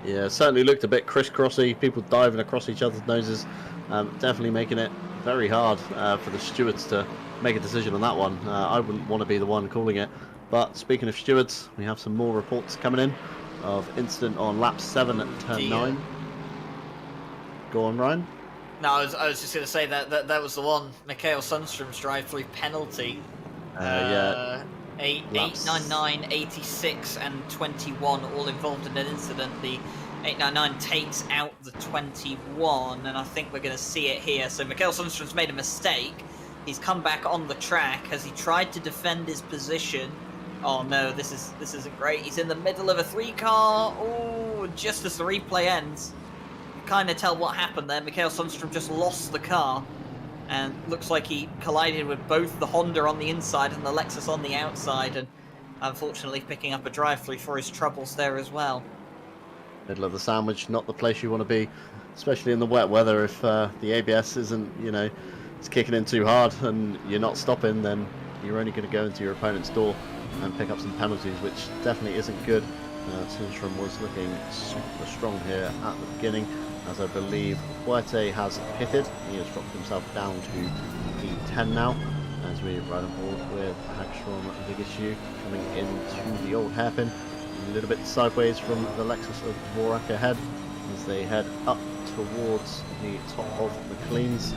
Yeah, it certainly looked a bit crisscrossy, people diving across each other's noses, definitely making it very hard for the stewards to make a decision on that one. I wouldn't want to be the one calling it. But speaking of stewards, we have some more reports coming in of incident on lap 7 at turn 9. Go on, Ryan. No, I was just going to say that was the one. Mikael Sundstrom's drive-through penalty. Yeah. 899, 86 and 21 all involved in an incident. The 899 takes out the 21, and I think we're going to see it here. So Mikael Sundstrom's made a mistake. He's come back on the track as he tried to defend his position. Oh no, this isn't great. He's in the middle of a 3-car. Oh, just as the replay ends, you kind of tell what happened there. Mikael Sundstrom just lost the car, and looks like he collided with both the Honda on the inside and the Lexus on the outside, and unfortunately picking up a drive-through for his troubles there as well. Middle of the sandwich, not the place you want to be, especially in the wet weather. If the ABS isn't, it's kicking in too hard and you're not stopping, then you're only going to go into your opponent's door and pick up some penalties, which definitely isn't good. Sundstrom was looking super strong here at the beginning, as I believe Huerte has pitted. He has dropped himself down to P10 now, as we ride on board with Hagstrom Vigashew coming into the old hairpin, a little bit sideways from the Lexus of Dvorak ahead, as they head up towards the top of McLean's.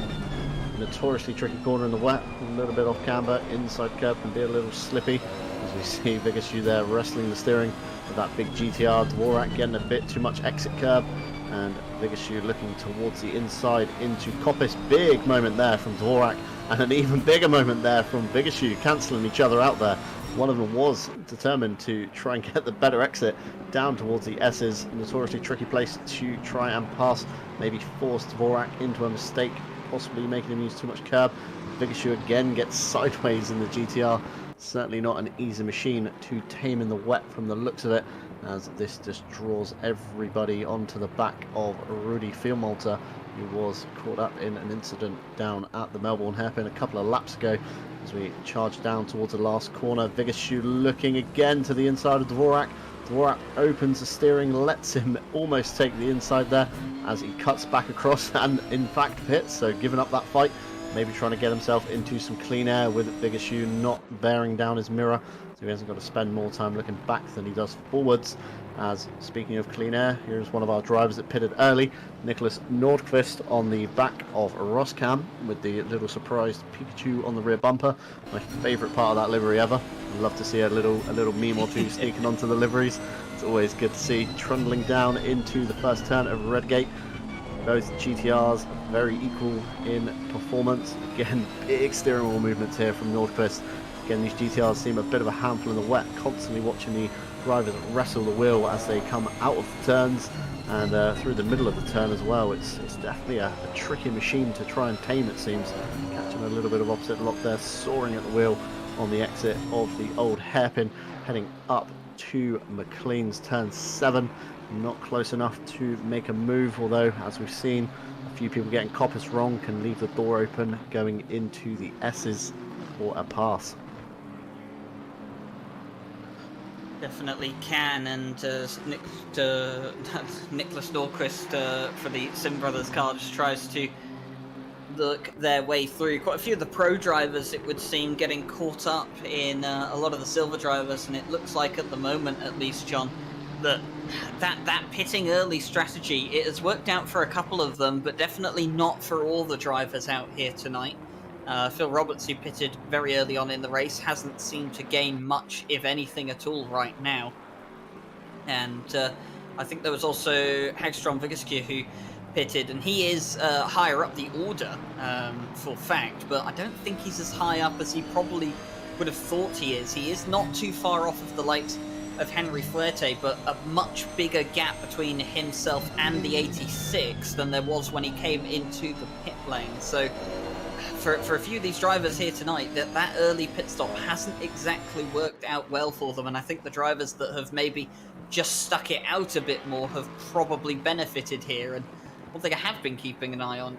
Notoriously tricky corner in the wet, a little bit off camber, inside curb can be a little slippy, as we see Vigashew there wrestling the steering with that big GTR. Dvorak getting a bit too much exit curb, and Vigashew looking towards the inside into Coppice. Big moment there from Dvorak, and an even bigger moment there from Vigashew, cancelling each other out there. One of them was determined to try and get the better exit down towards the S's. Notoriously tricky place to try and pass, maybe force Dvorak into a mistake, possibly making him use too much curb. Vigashew again gets sideways in the GTR. Certainly not an easy machine to tame in the wet from the looks of it, as this just draws everybody onto the back of Rudy Fielmalter, who was caught up in an incident down at the Melbourne hairpin a couple of laps ago. As we charge down towards the last corner, Vigashew looking again to the inside of Dvorak. Dvorak opens the steering, lets him almost take the inside there as he cuts back across and in fact pits, so giving up that fight. Maybe trying to get himself into some clean air with Vigashew not bearing down his mirror, so he hasn't got to spend more time looking back than he does forwards. As speaking of clean air, here's one of our drivers that pitted early, Nicholas Nordqvist, on the back of Roskam with the little surprised Pikachu on the rear bumper. My favourite part of that livery ever. I'd love to see a little meme or two sneaking onto the liveries. It's always good to see. Trundling down into the first turn of Redgate. Both GTRs very equal in performance. Again, big steering wheel movements here from Nordqvist. Again, these GTRs seem a bit of a handful in the wet, constantly watching the drivers wrestle the wheel as they come out of the turns and through the middle of the turn as well. It's definitely a tricky machine to try and tame, it seems. Catching a little bit of opposite lock there, soaring at the wheel on the exit of the old hairpin, heading up to McLean's turn 7. Not close enough to make a move, although as we've seen, a few people getting Coppice wrong can leave the door open going into the S's for a pass. Definitely can, and Nicholas Nordqvist for the Sim Brothers car just tries to look their way through. Quite a few of the pro drivers, it would seem, getting caught up in a lot of the silver drivers, and it looks like at the moment, at least, John, that pitting early strategy, it has worked out for a couple of them, but definitely not for all the drivers out here tonight. Phil Roberts, who pitted very early on in the race, hasn't seemed to gain much, if anything at all, right now. And I think there was also Hagstrom Vigaskew who pitted, and he is higher up the order for fact, but I don't think he's as high up as he probably would have thought he is. He is not too far off of the likes of Henry Fuerte, but a much bigger gap between himself and the 86 than there was when he came into the pit lane. So for a few of these drivers here tonight, that early pit stop hasn't exactly worked out well for them, and I think the drivers that have maybe just stuck it out a bit more have probably benefited here. And one thing I have been keeping an eye on,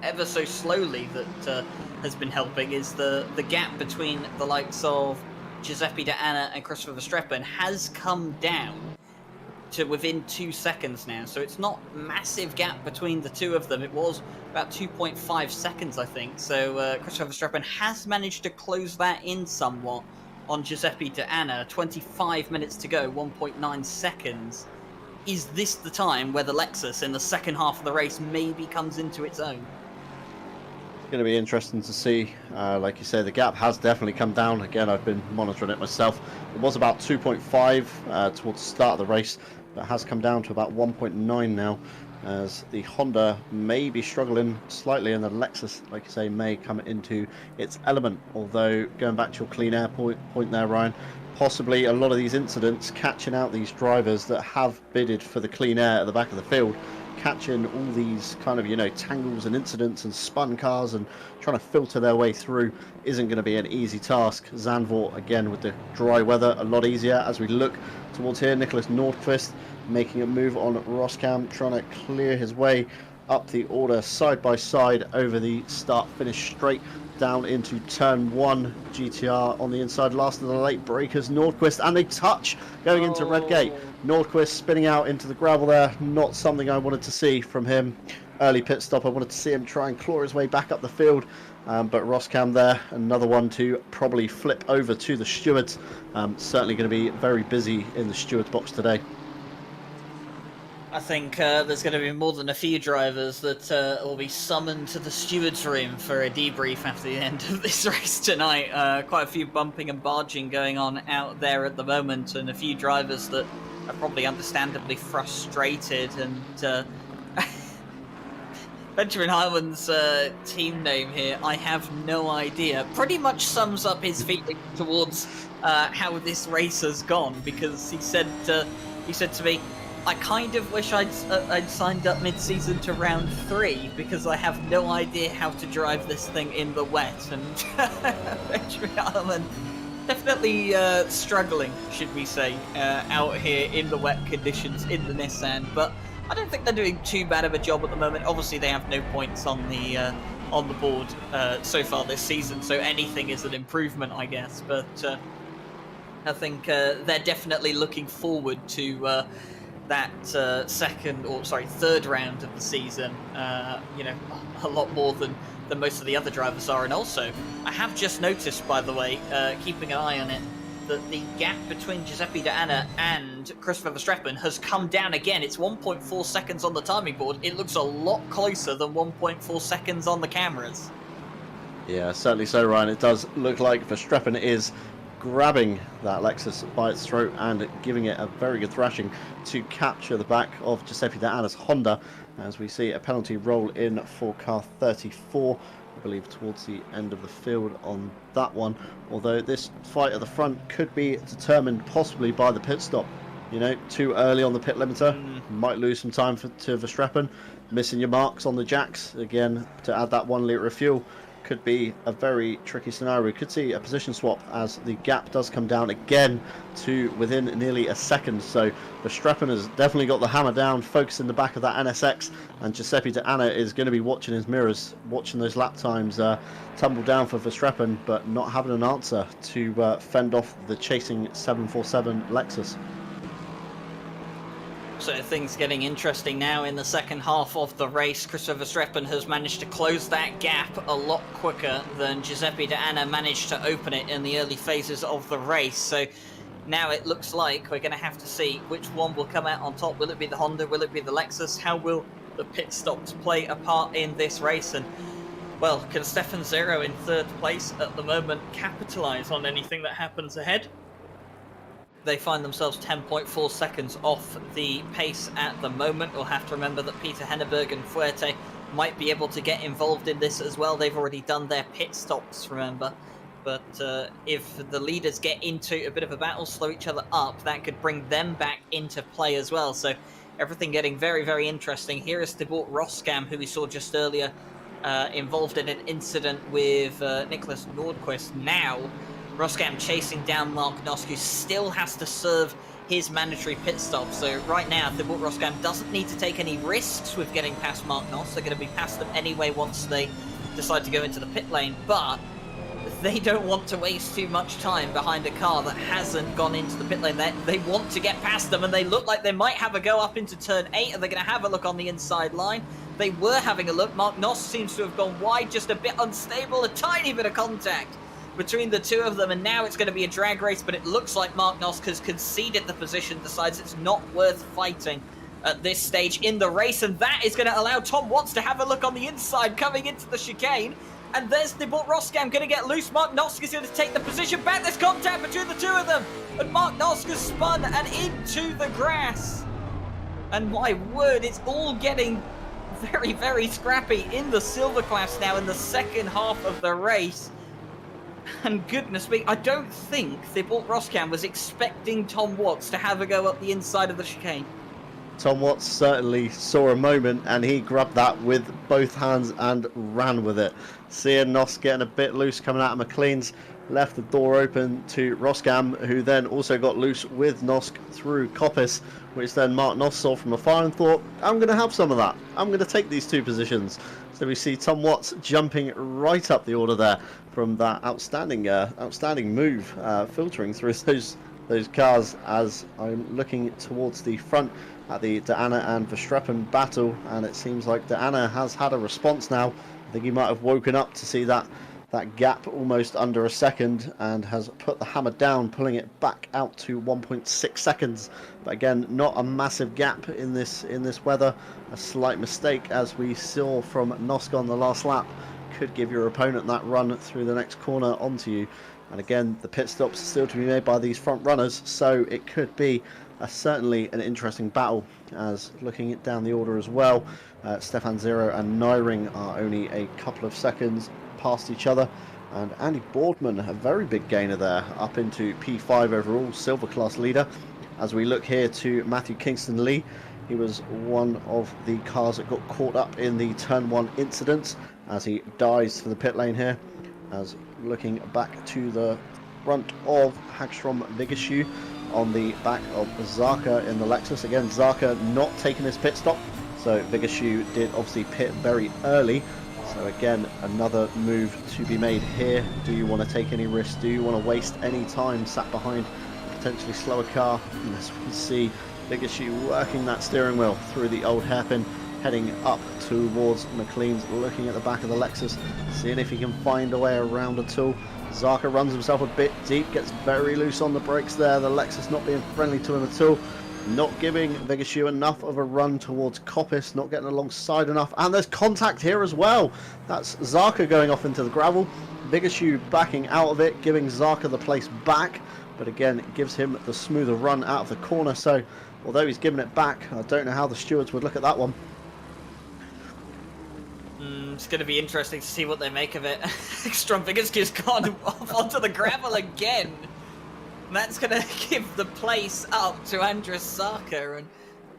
ever so slowly, that has been helping is the gap between the likes of Giuseppe De Anna and Christopher Verstappen has come down to within 2 seconds now. So it's not a massive gap between the two of them. It was about 2.5 seconds, I think. So Christopher Verstappen has managed to close that in somewhat. on Giuseppe De Anna, 25 minutes to go, 1.9 seconds. Is this the time where the Lexus in the second half of the race maybe comes into its own? It's going to be interesting to see. Like you say, the gap has definitely come down. Again, I've been monitoring it myself. It was about 2.5 towards the start of the race, but it has come down to about 1.9 now, as the Honda may be struggling slightly and the Lexus, like you say, may come into its element. Although, going back to your clean air point there, Ryan, possibly a lot of these incidents catching out these drivers that have bidded for the clean air at the back of the field, catching all these kind of, you know, tangles and incidents and spun cars and trying to filter their way through isn't going to be an easy task. Zandvoort, again, with the dry weather, a lot easier. As we look towards here, Nicholas Nordqvist making a move on Roskam, trying to clear his way up the order side by side over the start-finish straight down into turn 1. GTR on the inside, last of the late breakers. Nordqvist, and a touch going into Redgate. Nordqvist spinning out into the gravel there. Not something I wanted to see from him. Early pit stop, I wanted to see him try and claw his way back up the field. But Roskam there, another one to probably flip over to the stewards. Certainly going to be very busy in the stewards box today. I think there's going to be more than a few drivers that will be summoned to the stewards' room for a debrief after the end of this race tonight. Quite a few bumping and barging going on out there at the moment, and a few drivers that are probably understandably frustrated. And Benjamin Hyman's team name here, I have no idea, pretty much sums up his feeling towards how this race has gone, because he said to me, I kind of wish I'd signed up mid-season to round 3 because I have no idea how to drive this thing in the wet. And Benjamin Harman definitely struggling, should we say, out here in the wet conditions in the Nissan. But I don't think they're doing too bad of a job at the moment. Obviously, they have no points on the board so far this season, so anything is an improvement, I guess. But I think they're definitely looking forward to that third round of the season, you know, a lot more than most of the other drivers are. And also, I have just noticed, by the way, keeping an eye on it, that the gap between Giuseppe De Anna and Christopher Verstappen has come down again. It's 1.4 seconds on the timing board. It looks a lot closer than 1.4 seconds on the cameras. Yeah, certainly so, Ryan. It does look like Verstappen is grabbing that Lexus by its throat and giving it a very good thrashing to capture the back of Giuseppe De Anna's Honda, as we see a penalty roll in for car 34, I believe, towards the end of the field on that one. Although this fight at the front could be determined possibly by the pit stop. You know, too early on the pit limiter, might lose some time to Verstappen. Missing your marks on the jacks, again, to add that 1 litre of fuel, could be a very tricky scenario. We could see a position swap as the gap does come down again to within nearly a second. So Verstappen has definitely got the hammer down, focusing the back of that NSX, and Giuseppe De Anna is going to be watching his mirrors, watching those lap times tumble down for Verstappen, but not having an answer to fend off the chasing 747 Lexus. So things getting interesting now in the second half of the race. Christopher Verstappen has managed to close that gap a lot quicker than Giuseppe De Anna managed to open it in the early phases of the race. So now it looks like we're going to have to see which one will come out on top. Will it be the Honda? Will it be the Lexus? How will the pit stops play a part in this race? And, well, can Stefan Zero in third place at the moment capitalise on anything that happens ahead? They find themselves 10.4 seconds off the pace at the moment. We'll have to remember that Peter Henneberg and Fuerte might be able to get involved in this as well. They've already done their pit stops, remember. But if the leaders get into a bit of a battle, slow each other up, that could bring them back into play as well. So everything getting very, very interesting. Here is Thibaut Roskam, who we saw just earlier, involved in an incident with Nicholas Nordqvist. Now Roskam chasing down Mark Nosk, who still has to serve his mandatory pit stop. So right now, Thibaut Roskam doesn't need to take any risks with getting past Mark Nosk. They're going to be past them anyway once they decide to go into the pit lane. But they don't want to waste too much time behind a car that hasn't gone into the pit lane. They want to get past them, and they look like they might have a go up into turn 8. Are they going to have a look on the inside line? They were having a look. Mark Nosk seems to have gone wide, just a bit unstable, a tiny bit of contact between the two of them, and now it's going to be a drag race, but it looks like Mark Nosk has conceded the position, decides it's not worth fighting at this stage in the race, and that is going to allow Tom Watts to have a look on the inside coming into the chicane. And there's Debort Roskam going to get loose. Mark Nosk is going to take the position back. There's contact between the two of them, and Mark Nosk has spun and into the grass. And my word, it's all getting very, very scrappy in the silver class now in the second half of the race. And goodness me, I don't think Debort Roskam was expecting Tom Watts to have a go up the inside of the chicane. Tom Watts certainly saw a moment, and he grabbed that with both hands and ran with it. Seeing Nosk getting a bit loose coming out of McLean's, left the door open to Roskam, who then also got loose with Nosk through Coppice, which then Mark Nosk saw from afar and thought, I'm going to have some of that. I'm going to take these two positions. So we see Tom Watts jumping right up the order there from that outstanding move, filtering through those cars as I'm looking towards the front at the De Anna and Verstappen battle, and it seems like De Anna has had a response now. I think he might have woken up to see that gap almost under a second and has put the hammer down, pulling it back out to 1.6 seconds. But again, not a massive gap in this weather. A slight mistake, as we saw from Nosk on the last lap, could give your opponent that run through the next corner onto you. And again, the pit stops still to be made by these front runners, so it could be certainly an interesting battle. As looking down the order as well, Stefan Zero and Nyring are only a couple of seconds past each other, and Andy Boardman, a very big gainer there, up into P5 overall, silver class leader. As we look here to Matthew Kingston Lee, he was one of the cars that got caught up in the turn 1 incident as he dives for the pit lane here. As looking back to the front of Hagstrom Vigashu on the back of Zarka in the Lexus. Again, Zarka not taking his pit stop, so Vigashu did obviously pit very early. So again, another move to be made here. Do you want to take any risks? Do you want to waste any time sat behind a potentially slower car? And as we see Vigashu working that steering wheel through the old hairpin, heading up towards McLean's, looking at the back of the Lexus, seeing if he can find a way around at all. Zarka runs himself a bit deep, gets very loose on the brakes there. The Lexus not being friendly to him at all, not giving Vigashu enough of a run towards Coppice, not getting alongside enough. And there's contact here as well. That's Zarka going off into the gravel, Vigashu backing out of it, giving Zarka the place back, but again it gives him the smoother run out of the corner. So although he's given it back, I don't know how the stewards would look at that one. It's going to be interesting to see what they make of it. Strombigasky's gone off onto the gravel again. And that's going to give the place up to Andres Zarka. And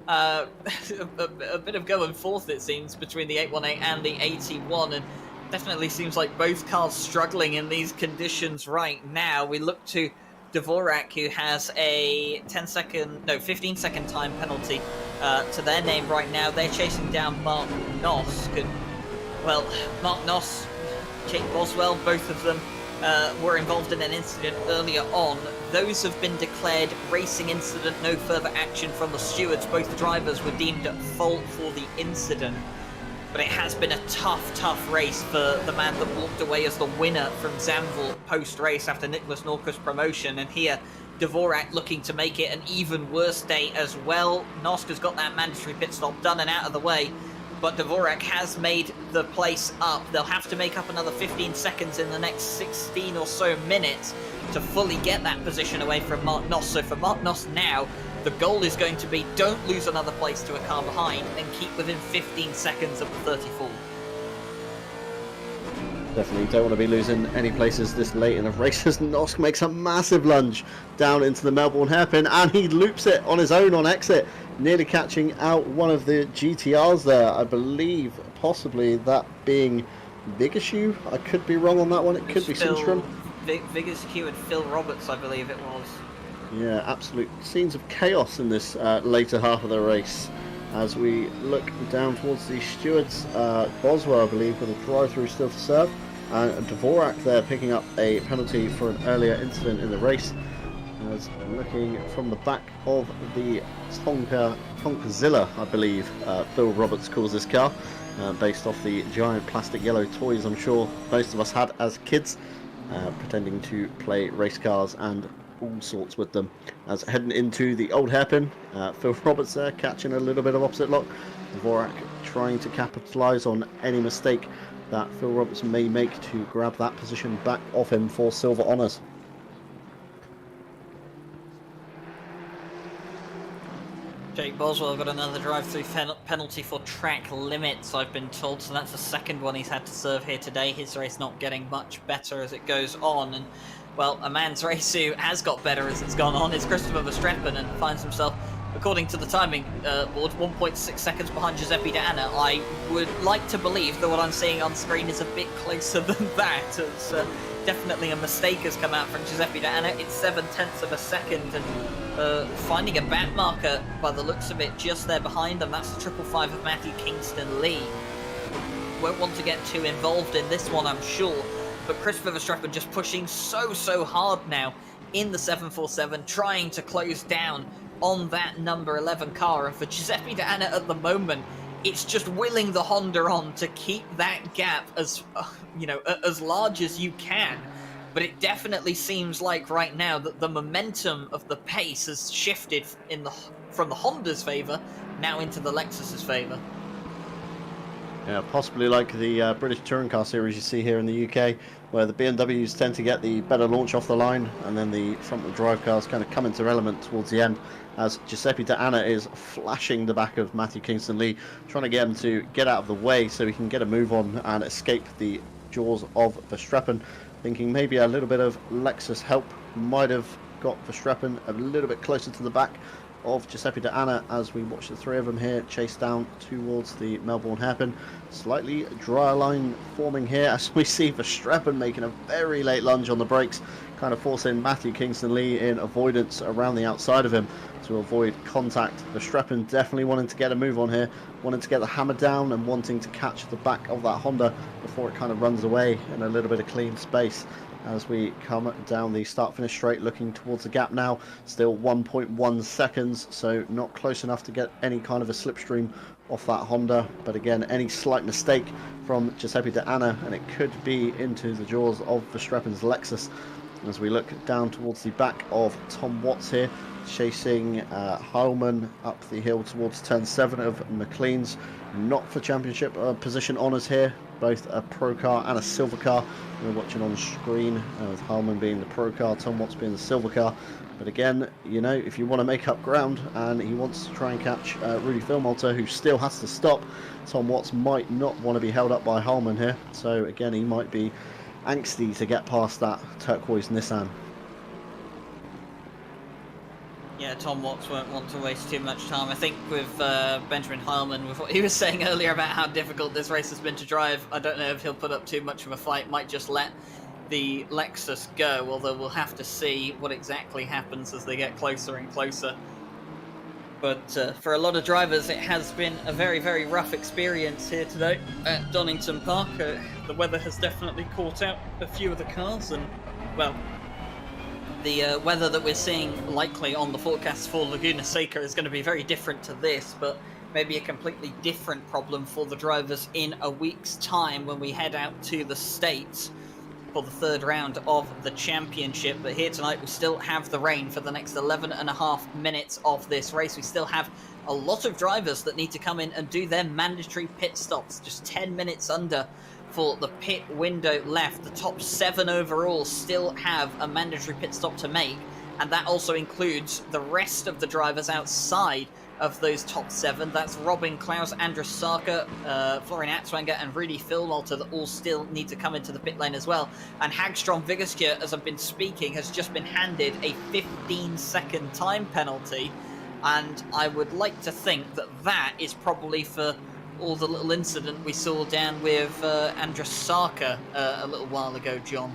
a bit of going forth, it seems, between the 818 and the 81. And definitely seems like both cars struggling in these conditions right now. We look to Dvorak, who has a 15-second time penalty to their name right now. They're chasing down Mark Nosk. And, well, Mark Nosk, Jake Boswell, both of them were involved in an incident earlier on. Those have been declared racing incident, no further action from the stewards. Both drivers were deemed at fault for the incident. But it has been a tough race for the man that walked away as the winner from Zandvoort post-race after Nicholas Norkus' promotion. And here, Dvorak looking to make it an even worse day as well. Nosk has got that mandatory pit stop done and out of the way, but Dvorak has made the place up. They'll have to make up another 15 seconds in the next 16 or so minutes to fully get that position away from Mark Nosk. So for Mark Nosk now, the goal is going to be don't lose another place to a car behind and keep within 15 seconds of the 34. Definitely don't want to be losing any places this late in a race, as Nosk makes a massive lunge down into the Melbourne hairpin, and he loops it on his own on exit, nearly catching out one of the GTRs there. I believe possibly that being Vigashu. I could be wrong on that one. It could be Sundstrom. Vigashu and Phil Roberts, I believe it was. Yeah, absolute scenes of chaos in this later half of the race. As we look down towards the stewards, Boswell, I believe, with a drive-through still to serve, and Dvorak there picking up a penalty for an earlier incident in the race. As looking from the back of the Tonkezilla, I believe Phil Roberts calls this car, based off the giant plastic yellow toys I'm sure most of us had as kids. pretending to play race cars and all sorts with them. As heading into the old hairpin, Phil Roberts there catching a little bit of opposite lock. Dvorak trying to capitalise on any mistake that Phil Roberts may make to grab that position back off him for silver honours. Jake Boswell got another drive-through penalty for track limits, I've been told, so that's the second one he's had to serve here today. His race not getting much better as it goes on, and well, a man's race who has got better as it's gone on is Christopher Verstappen, and finds himself, according to the timing board, 1.6 seconds behind Giuseppe De Anna. I would like to believe that what I'm seeing on screen is a bit closer than that, as definitely a mistake has come out from Giuseppe De Anna. It's 0.7 of a second, and finding a back marker by the looks of it just there behind them. That's the 555 of Matthew Kingston Lee. Won't want to get too involved in this one, I'm sure, but Christopher Verstappen just pushing so hard now in the 747, trying to close down on that number 11 car. And for Giuseppe De Anna at the moment, it's just willing the Honda on to keep that gap as as large as you can. But it definitely seems like right now that the momentum of the pace has shifted from the Honda's favour now into the Lexus's favour. Yeah, possibly like the British Touring Car Series you see here in the UK, where the BMWs tend to get the better launch off the line, and then the front-wheel drive cars kind of come into element towards the end, as Giuseppe De Anna is flashing the back of Matthew Kingston Lee, trying to get him to get out of the way so he can get a move on and escape the jaws of Verstappen. Thinking maybe a little bit of Lexus help might have got Verstappen a little bit closer to the back of Giuseppe De Anna as we watch the three of them here chase down towards the Melbourne hairpin. Slightly drier line forming here as we see Verstappen making a very late lunge on the brakes, kind of forcing Matthew Kingston Lee in avoidance around the outside of him to avoid contact. Verstappen definitely wanting to get a move on here, wanting to get the hammer down and wanting to catch the back of that Honda before it kind of runs away in a little bit of clean space. As we come down the start-finish straight, looking towards the gap now, still 1.1 seconds, so not close enough to get any kind of a slipstream off that Honda. But again, any slight mistake from Giuseppe De Anna, and it could be into the jaws of Verstappen's Lexus. As we look down towards the back of Tom Watts here, chasing Heilmann up the hill towards turn 7 of McLean's. Not for championship position honours here, both a pro car and a silver car. We're watching on screen with Heilmann being the pro car, Tom Watts being the silver car. But again, you know, if you want to make up ground and he wants to try and catch Rudy Philmolter, who still has to stop, Tom Watts might not want to be held up by Heilmann here. So again, he might be angsty to get past that turquoise Nissan. Yeah, Tom Watts won't want to waste too much time. I think with Benjamin Heilmann, with what he was saying earlier about how difficult this race has been to drive, I don't know if he'll put up too much of a fight. Might just let the Lexus go, although we'll have to see what exactly happens as they get closer and closer. But for a lot of drivers, it has been a very rough experience here today at Donington Park. The weather has definitely caught out a few of the cars, and, well, the weather that we're seeing likely on the forecast for Laguna Seca is going to be very different to this, but maybe a completely different problem for the drivers in a week's time when we head out to the States for the third round of the championship. But here tonight we still have the rain for the next 11.5 minutes of this race. We still have a lot of drivers that need to come in and do their mandatory pit stops, just 10 minutes under for the pit window left. The top 7 overall still have a mandatory pit stop to make, and that also includes the rest of the drivers outside of those top 7. That's Robin Klaus, Andres Sarka, Florian Atzwanger and Rudy Philmolter that all still need to come into the pit lane as well. And Hagstrom Vigeskjær, as I've been speaking, has just been handed a 15-second time penalty, and I would like to think that that is probably for all the little incident we saw down with Andres Sarka a little while ago, John.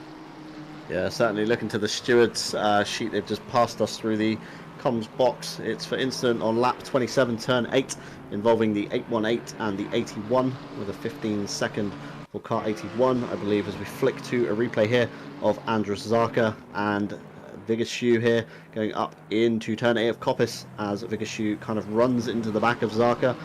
Yeah, certainly looking to the stewards sheet, they've just passed us through the comms box. It's for incident on lap 27, turn 8, involving the 818 and the 81, with a 15-second for car 81, I believe, as we flick to a replay here of Andres Sarka and Vigeskjær here going up into turn 8 of Coppice, as Vigeskjær kind of runs into the back of Sarka.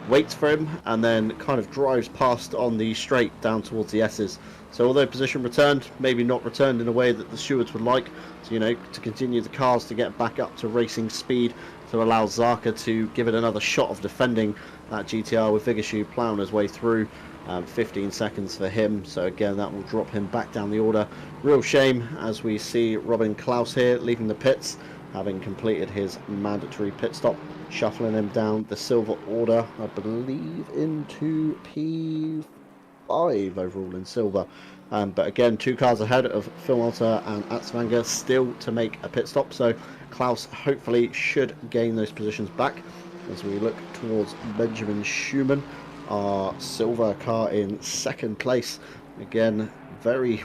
waits for him, and then kind of drives past on the straight down towards the S's. So although position returned, maybe not returned in a way that the stewards would like, so, you know, to continue the cars to get back up to racing speed, to allow Zarka to give it another shot of defending that GTR with Vigashu ploughing his way through. 15 seconds for him, so again that will drop him back down the order. Real shame as we see Robin Klaus here leaving the pits, having completed his mandatory pit stop, shuffling him down the silver order, I believe into P5 overall in silver. But again, 2 cars ahead of Phil Malta and Atzvanger still to make a pit stop, so Klaus hopefully should gain those positions back as we look towards Benjamin Schumann, our silver car in second place. Again, very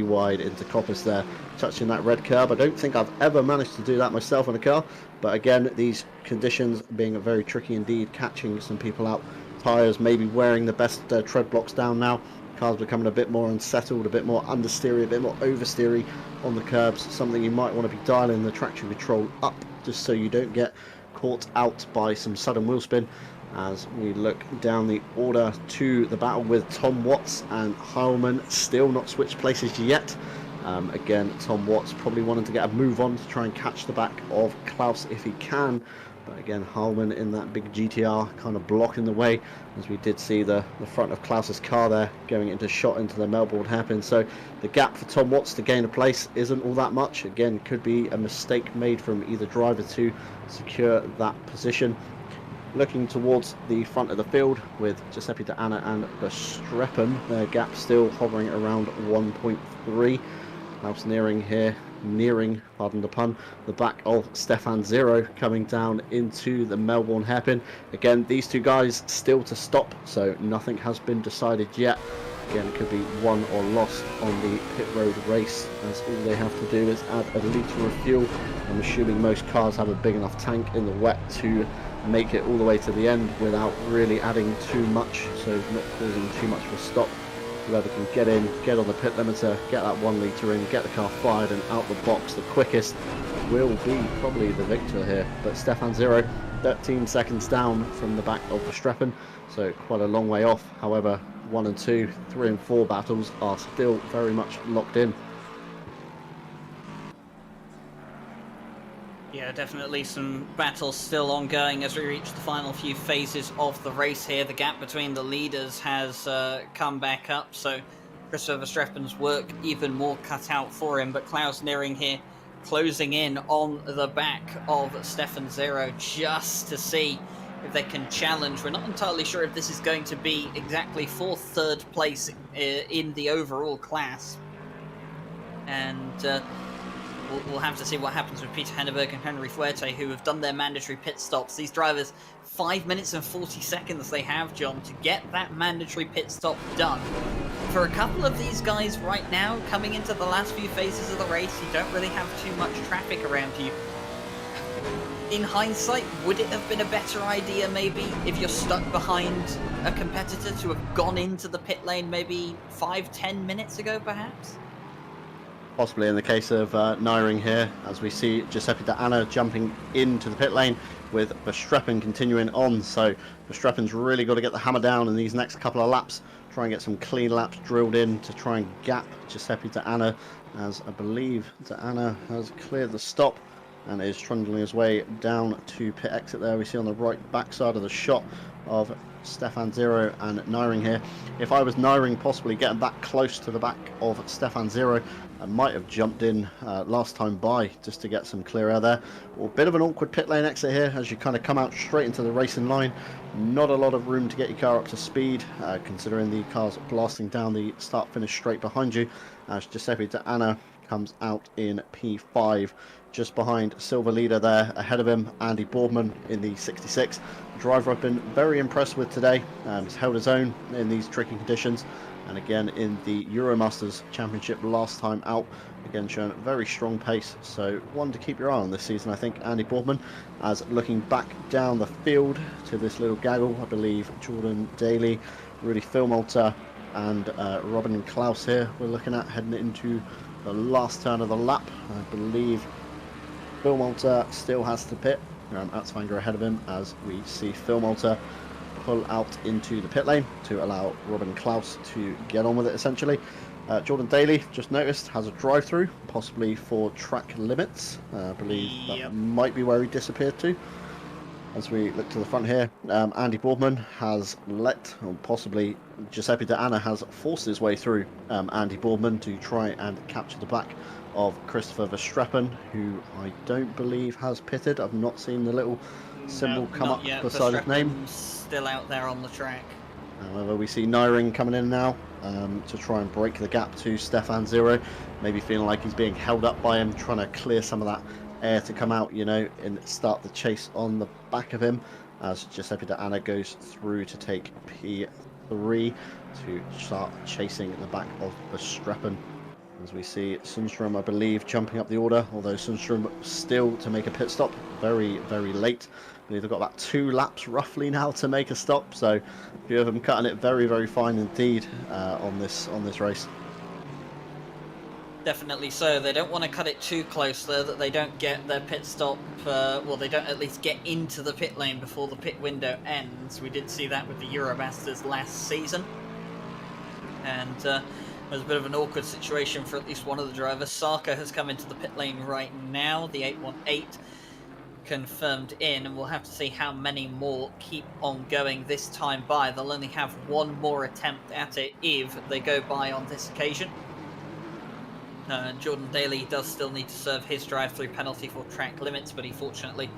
wide into Coppice there, touching that red curb. I don't think I've ever managed to do that myself on a car, but again, these conditions being very tricky indeed, catching some people out. Tyres maybe wearing the best tread blocks down now. Cars becoming a bit more unsettled, a bit more understeery, a bit more oversteery on the curbs. Something you might want to be dialing the traction control up just so you don't get caught out by some sudden wheel spin. As we look down the order to the battle with Tom Watts and Heilman, still not switched places yet. Again, Tom Watts probably wanting to get a move on to try and catch the back of Klaus if he can. But again, Heilman in that big GTR kind of blocking the way, as we did see the front of Klaus's car there going into shot into the Melbourne hairpin. So the gap for Tom Watts to gain a place isn't all that much. Again, could be a mistake made from either driver to secure that position. Looking towards the front of the field with Giuseppe De Anna and Verstappen, their gap still hovering around 1.3. Klaus nearing, pardon the pun, the back of Stefan Zero, coming down into the Melbourne hairpin. Again, these two guys still to stop, so nothing has been decided yet. Again, it could be won or lost on the pit road race, as all they have to do is add a litre of fuel. I'm assuming most cars have a big enough tank in the wet to make it all the way to the end without really adding too much, so not causing too much of a stop. Whoever can get in, get on the pit limiter, get that 1 litre in, get the car fired and out the box the quickest will be probably the victor here. But Stefan Zero, 13 seconds down from the back of Verstappen, so quite a long way off. However, 1 and 2, 3 and 4 battles are still very much locked in. Yeah, definitely some battles still ongoing as we reach the final few phases of the race here. The gap between the leaders has come back up, so Christopher Verstappen's work even more cut out for him. But Klaus nearing here, closing in on the back of Stefan Zero just to see if they can challenge. We're not entirely sure if this is going to be exactly for third place in the overall class. And we'll have to see what happens with Peter Henneberg and Henry Fuerte, who have done their mandatory pit stops. These drivers, 5 minutes and 40 seconds they have, John, to get that mandatory pit stop done. For a couple of these guys right now, coming into the last few phases of the race, you don't really have too much traffic around you. In hindsight, would it have been a better idea maybe if you're stuck behind a competitor to have gone into the pit lane maybe 5-10 minutes ago perhaps? Possibly in the case of Nyring here, as we see Giuseppe De Anna jumping into the pit lane with Verstappen continuing on. So Verstappen's really got to get the hammer down in these next couple of laps, try and get some clean laps drilled in to try and gap Giuseppe De Anna, as I believe De Anna has cleared the stop and is trundling his way down to pit exit there. We see on the right backside of the shot of Stefan Zero and Nyring here. If I was Nyring possibly getting that close to the back of Stefan Zero, I might have jumped in last time by just to get some clear air there. Well, a bit of an awkward pit lane exit here as you kind of come out straight into the racing line. Not a lot of room to get your car up to speed, considering the car's blasting down the start-finish straight behind you, as Giuseppe De Anna comes out in P5, just behind silver leader there. Ahead of him, Andy Boardman in the 66. Driver I've been very impressed with today. He's held his own in these tricky conditions, and again in the Euromasters Championship last time out, again showing very strong pace, so one to keep your eye on this season, I think, Andy Boardman. As looking back down the field to this little gaggle, I believe Jordan Daly, Rudy Philmalter and Robin Klaus here we're looking at heading into the last turn of the lap. I believe Philmalter still has to pit. Atzvanger ahead of him, as we see Philmalter pull out into the pit lane to allow Robin Klaus to get on with it, essentially. Jordan Daly, just noticed, has a drive-through, possibly for track limits. I believe that might be where he disappeared to. As we look to the front here, Andy Boardman has let, or possibly Giuseppe De Anna has forced his way through Andy Boardman to try and capture the back of Christopher Verstappen, who I don't believe has pitted. I've not seen the little symbol come up beside his name. Still out there on the track. However, we see Nyring coming in now to try and break the gap to Stefan Zero. Maybe feeling like he's being held up by him, trying to clear some of that air to come out, you know, and start the chase on the back of him as Giuseppe De Anna goes through to take P3 to start chasing the back of Verstappen. As we see Sundstrom, I believe, jumping up the order, although Sundstrom still to make a pit stop very, very late. I believe they've got about 2 laps roughly now to make a stop, so a few of them cutting it very, very fine indeed on this race. Definitely so. They don't want to cut it too close though, that they don't get their pit stop, well, they don't at least get into the pit lane before the pit window ends. We did see that with the Euromasters last season. And there's a bit of an awkward situation for at least one of the drivers. Sarko has come into the pit lane right now, the 818 confirmed in, and we'll have to see how many more keep on going this time by. They'll only have one more attempt at it if they go by on this occasion. Jordan Daly does still need to serve his drive-through penalty for track limits, but he fortunately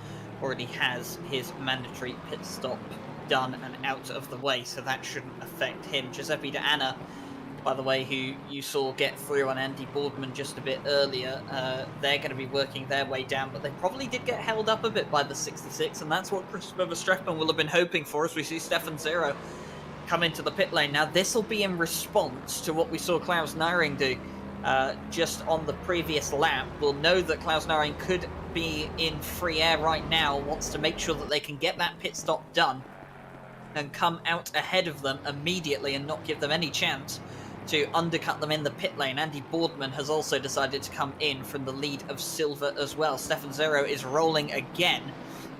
already has his mandatory pit stop done and out of the way, so that shouldn't affect him. Giuseppe De Anna, by the way, who you saw get through on Andy Boardman just a bit earlier, they're going to be working their way down, but they probably did get held up a bit by the 66, and that's what Christopher Verstappen will have been hoping for as we see Stefan Zero come into the pit lane. Now, this will be in response to what we saw Klaus Nyring do just on the previous lap. We'll know that Klaus Nyring could be in free air right now, wants to make sure that they can get that pit stop done and come out ahead of them immediately and not give them any chance to undercut them in the pit lane. Andy Boardman has also decided to come in from the lead of Silver as well. Stefan Zero is rolling again.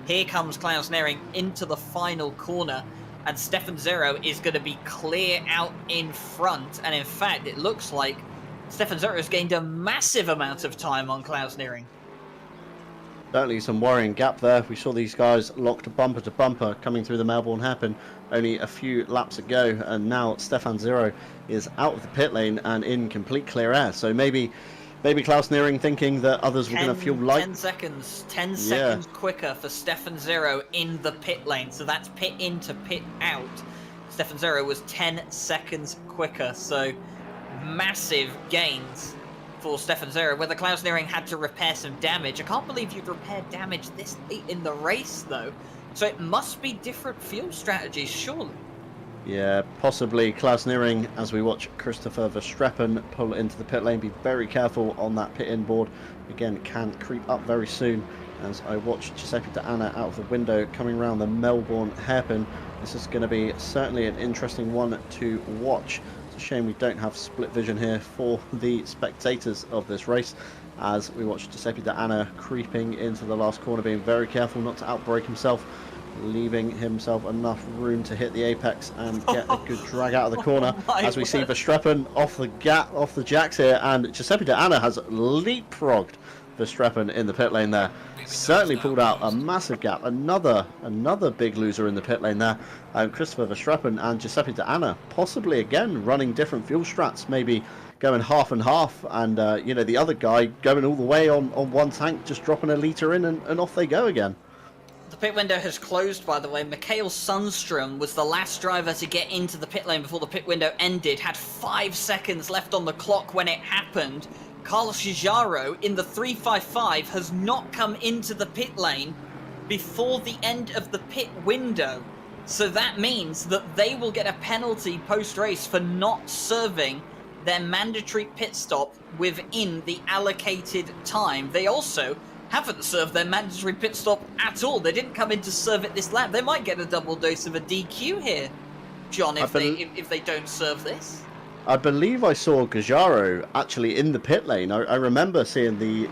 Here comes Klaus Nyring into the final corner, and Stefan Zero is going to be clear out in front. And in fact, it looks like Stefan Zero has gained a massive amount of time on Klaus Nyring. Certainly some worrying gap there. We saw these guys locked bumper to bumper coming through the Melbourne hairpin only a few laps ago, and now Stefan Zero is out of the pit lane and in complete clear air. So maybe Klaus Nyring thinking that others were going to feel light. 10 seconds quicker for Stefan Zero in the pit lane. So that's pit in to pit out. Stefan Zero was 10 seconds quicker. So massive gains for Stefan Zero, whether Klaus Nyring had to repair some damage. I can't believe you'd repair damage this late in the race, though. So it must be different fuel strategies, surely. Yeah, possibly Klaus Nyring, as we watch Christopher Verstappen pull into the pit lane. Be very careful on that pit-in board. Again, can creep up very soon. As I watch Giuseppe De Anna out of the window coming around the Melbourne hairpin. This is going to be certainly an interesting one to watch. Shame we don't have split vision here for the spectators of this race, as we watch Giuseppe De Anna creeping into the last corner, being very careful not to outbrake himself, leaving himself enough room to hit the apex and get a good drag out of the corner. As we see Verstappen off the jacks here, and Giuseppe De Anna has leapfrogged Verstappen in the pit lane there. Certainly pulled out a massive gap. Another big loser in the pit lane there. Christopher Verstappen and Giuseppe De Anna possibly again running different fuel strats, maybe going half and half, and you know, the other guy going all the way on one tank, just dropping a litre in and off they go again. The pit window has closed, by the way. Mikael Sundstrom was the last driver to get into the pit lane before the pit window ended. Had 5 seconds left on the clock when it happened. Carlos Gijaro in the 355 has not come into the pit lane before the end of the pit window. So that means that they will get a penalty post-race for not serving their mandatory pit stop within the allocated time. They also haven't served their mandatory pit stop at all. They didn't come in to serve it this lap. They might get a double dose of a DQ here, John, if they don't serve this. I believe I saw Gajaro actually in the pit lane. I remember seeing the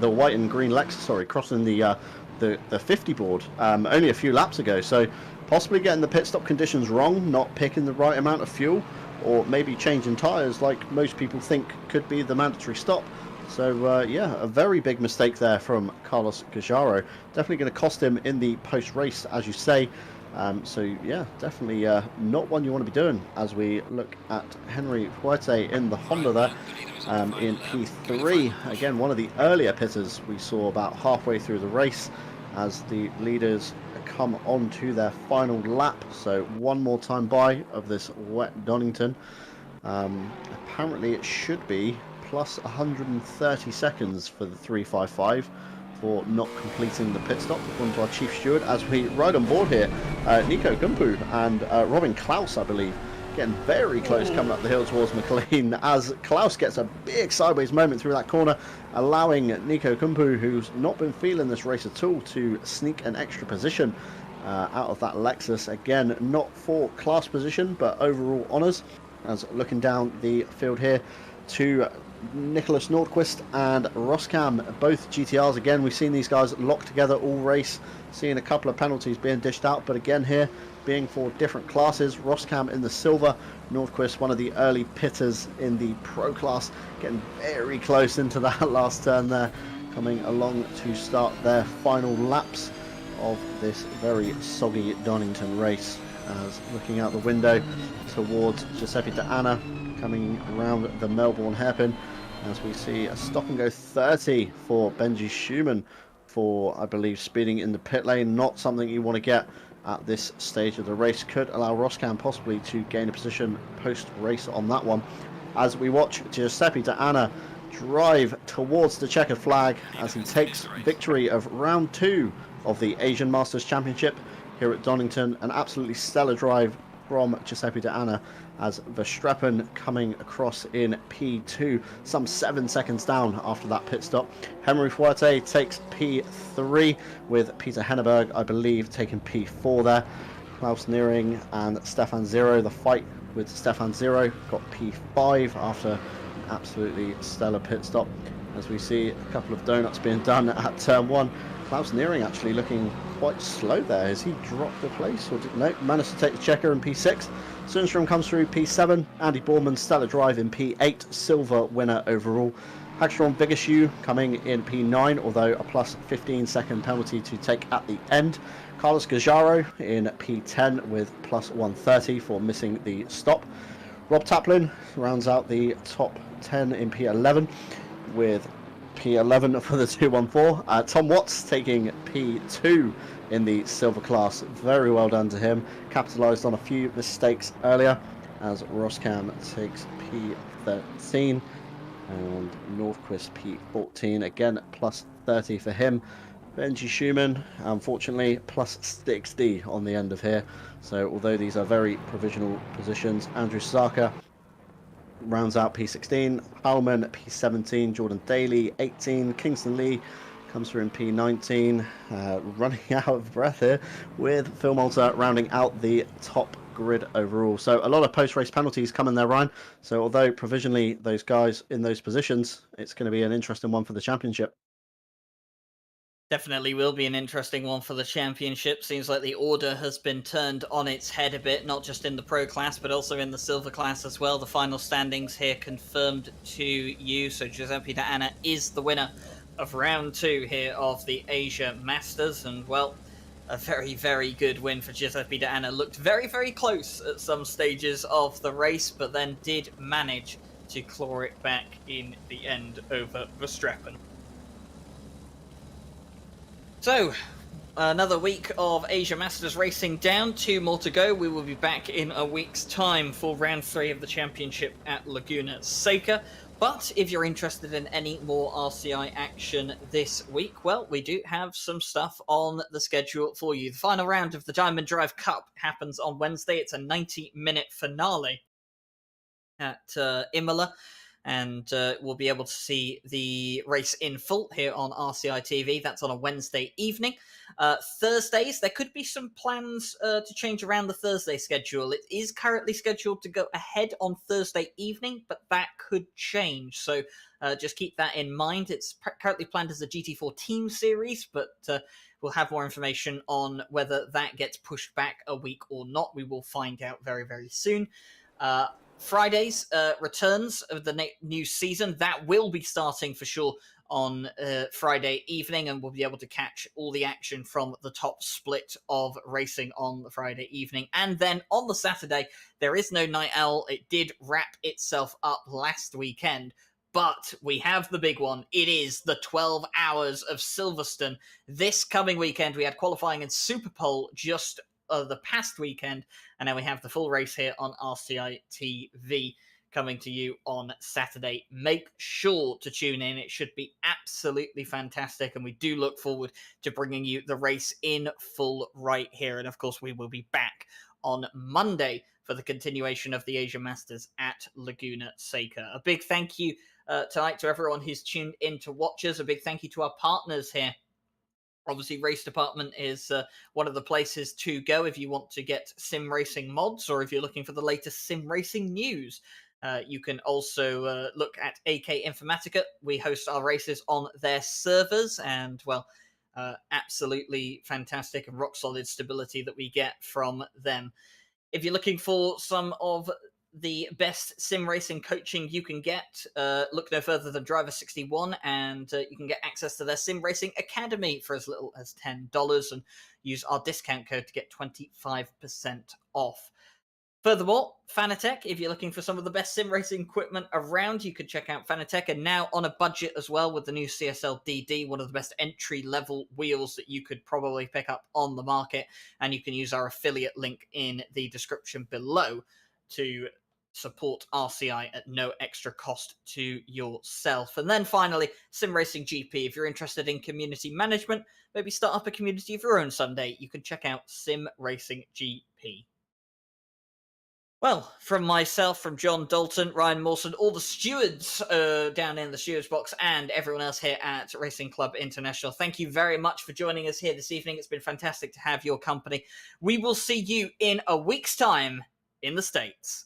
white and green Lexus, crossing the 50 board only a few laps ago. So possibly getting the pit stop conditions wrong, not picking the right amount of fuel, or maybe changing tyres like most people think could be the mandatory stop. So yeah, a very big mistake there from Carlos Gajaro. Definitely going to cost him in the post-race, as you say. So yeah, definitely not one you want to be doing. As we look at Henry Fuerte in the Honda there, in P3. Again, one of the earlier pitters we saw about halfway through the race as the leaders come on to their final lap. So one more time by of this wet Donington. Apparently it should be plus 130 seconds for the 355 for not completing the pit stop, according to our chief steward. As we ride on board here, Nico Gumpu and Robin Klaus, I believe, getting very close coming up the hill towards McLean, as Klaus gets a big sideways moment through that corner, allowing Nico Gumpu, who's not been feeling this race at all, to sneak an extra position out of that Lexus. Again, not for class position, but overall honours. As looking down the field here to Nicholas Nordquist and Roskam, both GTRs. Again, we've seen these guys locked together all race, seeing a couple of penalties being dished out, but again here being for different classes. Roskam in the silver, Nordquist, one of the early pitters in the pro class, getting very close into that last turn there, coming along to start their final laps of this very soggy Donington race. As looking out the window towards Giuseppe De Anna, coming around the Melbourne hairpin, as we see a stop and go 30 for Benji Schumann for, I believe, speeding in the pit lane. Not something you want to get at this stage of the race. Could allow Roskam possibly to gain a position post-race on that one. As we watch Giuseppe De Anna drive towards the checkered flag as he takes victory of round 2 of the Asian Masters Championship here at Donington. An absolutely stellar drive from Giuseppe De Anna, as Verstappen coming across in P2, some 7 seconds down after that pit stop. Henry Fuerte takes P3, with Peter Henneberg, I believe, taking P4 there. Klaus Neering and Stefan Zero, the fight with Stefan Zero, got P5 after an absolutely stellar pit stop. As we see a couple of donuts being done at turn 1. Klaus Neering actually looking quite slow there. Has he dropped a place? Or no, managed to take the checker in P6. Sundstrom comes through P7. Andy Borman, stellar drive in P8. Silver winner overall. Hagstrom Vigashu coming in P9, although a plus 15 second penalty to take at the end. Carlos Gajaro in P10 with plus 130 for missing the stop. Rob Taplin rounds out the top 10 in P11 with P11 for the 214. Tom Watts taking P2 in the silver class. Very well done to him. Capitalised on a few mistakes earlier, as Roskam takes P13 and Nordquist P14. Again, plus 30 for him. Benji Schumann, unfortunately, plus 60 on the end of here. So although these are very provisional positions, Andrew Saka rounds out P16, Howman P17, Jordan Daly 18, Kingston Lee comes through in P19, running out of breath here, with Phil Malta rounding out the top grid overall. So a lot of post-race penalties coming there, Ryan. So although provisionally those guys in those positions, it's going to be an interesting one for the championship. Definitely will be an interesting one for the championship. Seems like the order has been turned on its head a bit, not just in the pro class, but also in the silver class as well. The final standings here confirmed to you. So Giuseppe De Anna is the winner of round 2 here of the Asia Masters. And, well, a very, very good win for Giuseppe De Anna. Looked very, very close at some stages of the race, but then did manage to claw it back in the end over Verstappen. So, another week of Asia Masters racing down, 2 more to go. We will be back in a week's time for round 3 of the championship at Laguna Seca. But if you're interested in any more RCI action this week, well, we do have some stuff on the schedule for you. The final round of the Diamond Drive Cup happens on Wednesday. It's a 90-minute finale at Imola. and we'll be able to see the race in full here on RCI TV. That's on a Wednesday evening. Thursdays, there could be some plans to change around the Thursday schedule. It is currently scheduled to go ahead on Thursday evening, but that could change. So just keep that in mind. It's currently planned as a GT4 Team Series, but we'll have more information on whether that gets pushed back a week or not. We will find out very, very soon. Fridays returns of the new season. That will be starting for sure on Friday evening, and we'll be able to catch all the action from the top split of racing on the Friday evening. And then on the Saturday, there is no Night Owl. It did wrap itself up last weekend, but we have the big one. It is the 12 hours of Silverstone. This coming weekend, we had qualifying and Superpole just the past weekend, and now we have the full race here on RCI TV coming to you on Saturday. Make sure to tune in. It should be absolutely fantastic, and we do look forward to bringing you the race in full right here. And of course, we will be back on Monday for the continuation of the Asia Masters at Laguna Seca. A big thank you tonight to everyone who's tuned in to watch us. A big thank you to our partners here. Obviously, Race Department is one of the places to go if you want to get sim racing mods, or if you're looking for the latest sim racing news. You can also look at AK Informatica. We host our races on their servers, and, well, absolutely fantastic and rock-solid stability that we get from them. If you're looking for some of the best sim racing coaching you can get, look no further than Driver 61, and you can get access to their sim racing academy for as little as $10, and use our discount code to get 25% off. Furthermore, Fanatec, if you're looking for some of the best sim racing equipment around, you could check out Fanatec, and now on a budget as well with the new CSL DD, one of the best entry-level wheels that you could probably pick up on the market, and you can use our affiliate link in the description below to support RCI at no extra cost to yourself. And then finally, Sim Racing GP. If you're interested in community management, maybe start up a community of your own someday, you can check out Sim Racing GP. Well, from myself, from John Dalton, Ryan Mawson, all the stewards down in the stewards box, and everyone else here at Racing Club International, thank you very much for joining us here this evening. It's been fantastic to have your company. We will see you in a week's time in the States.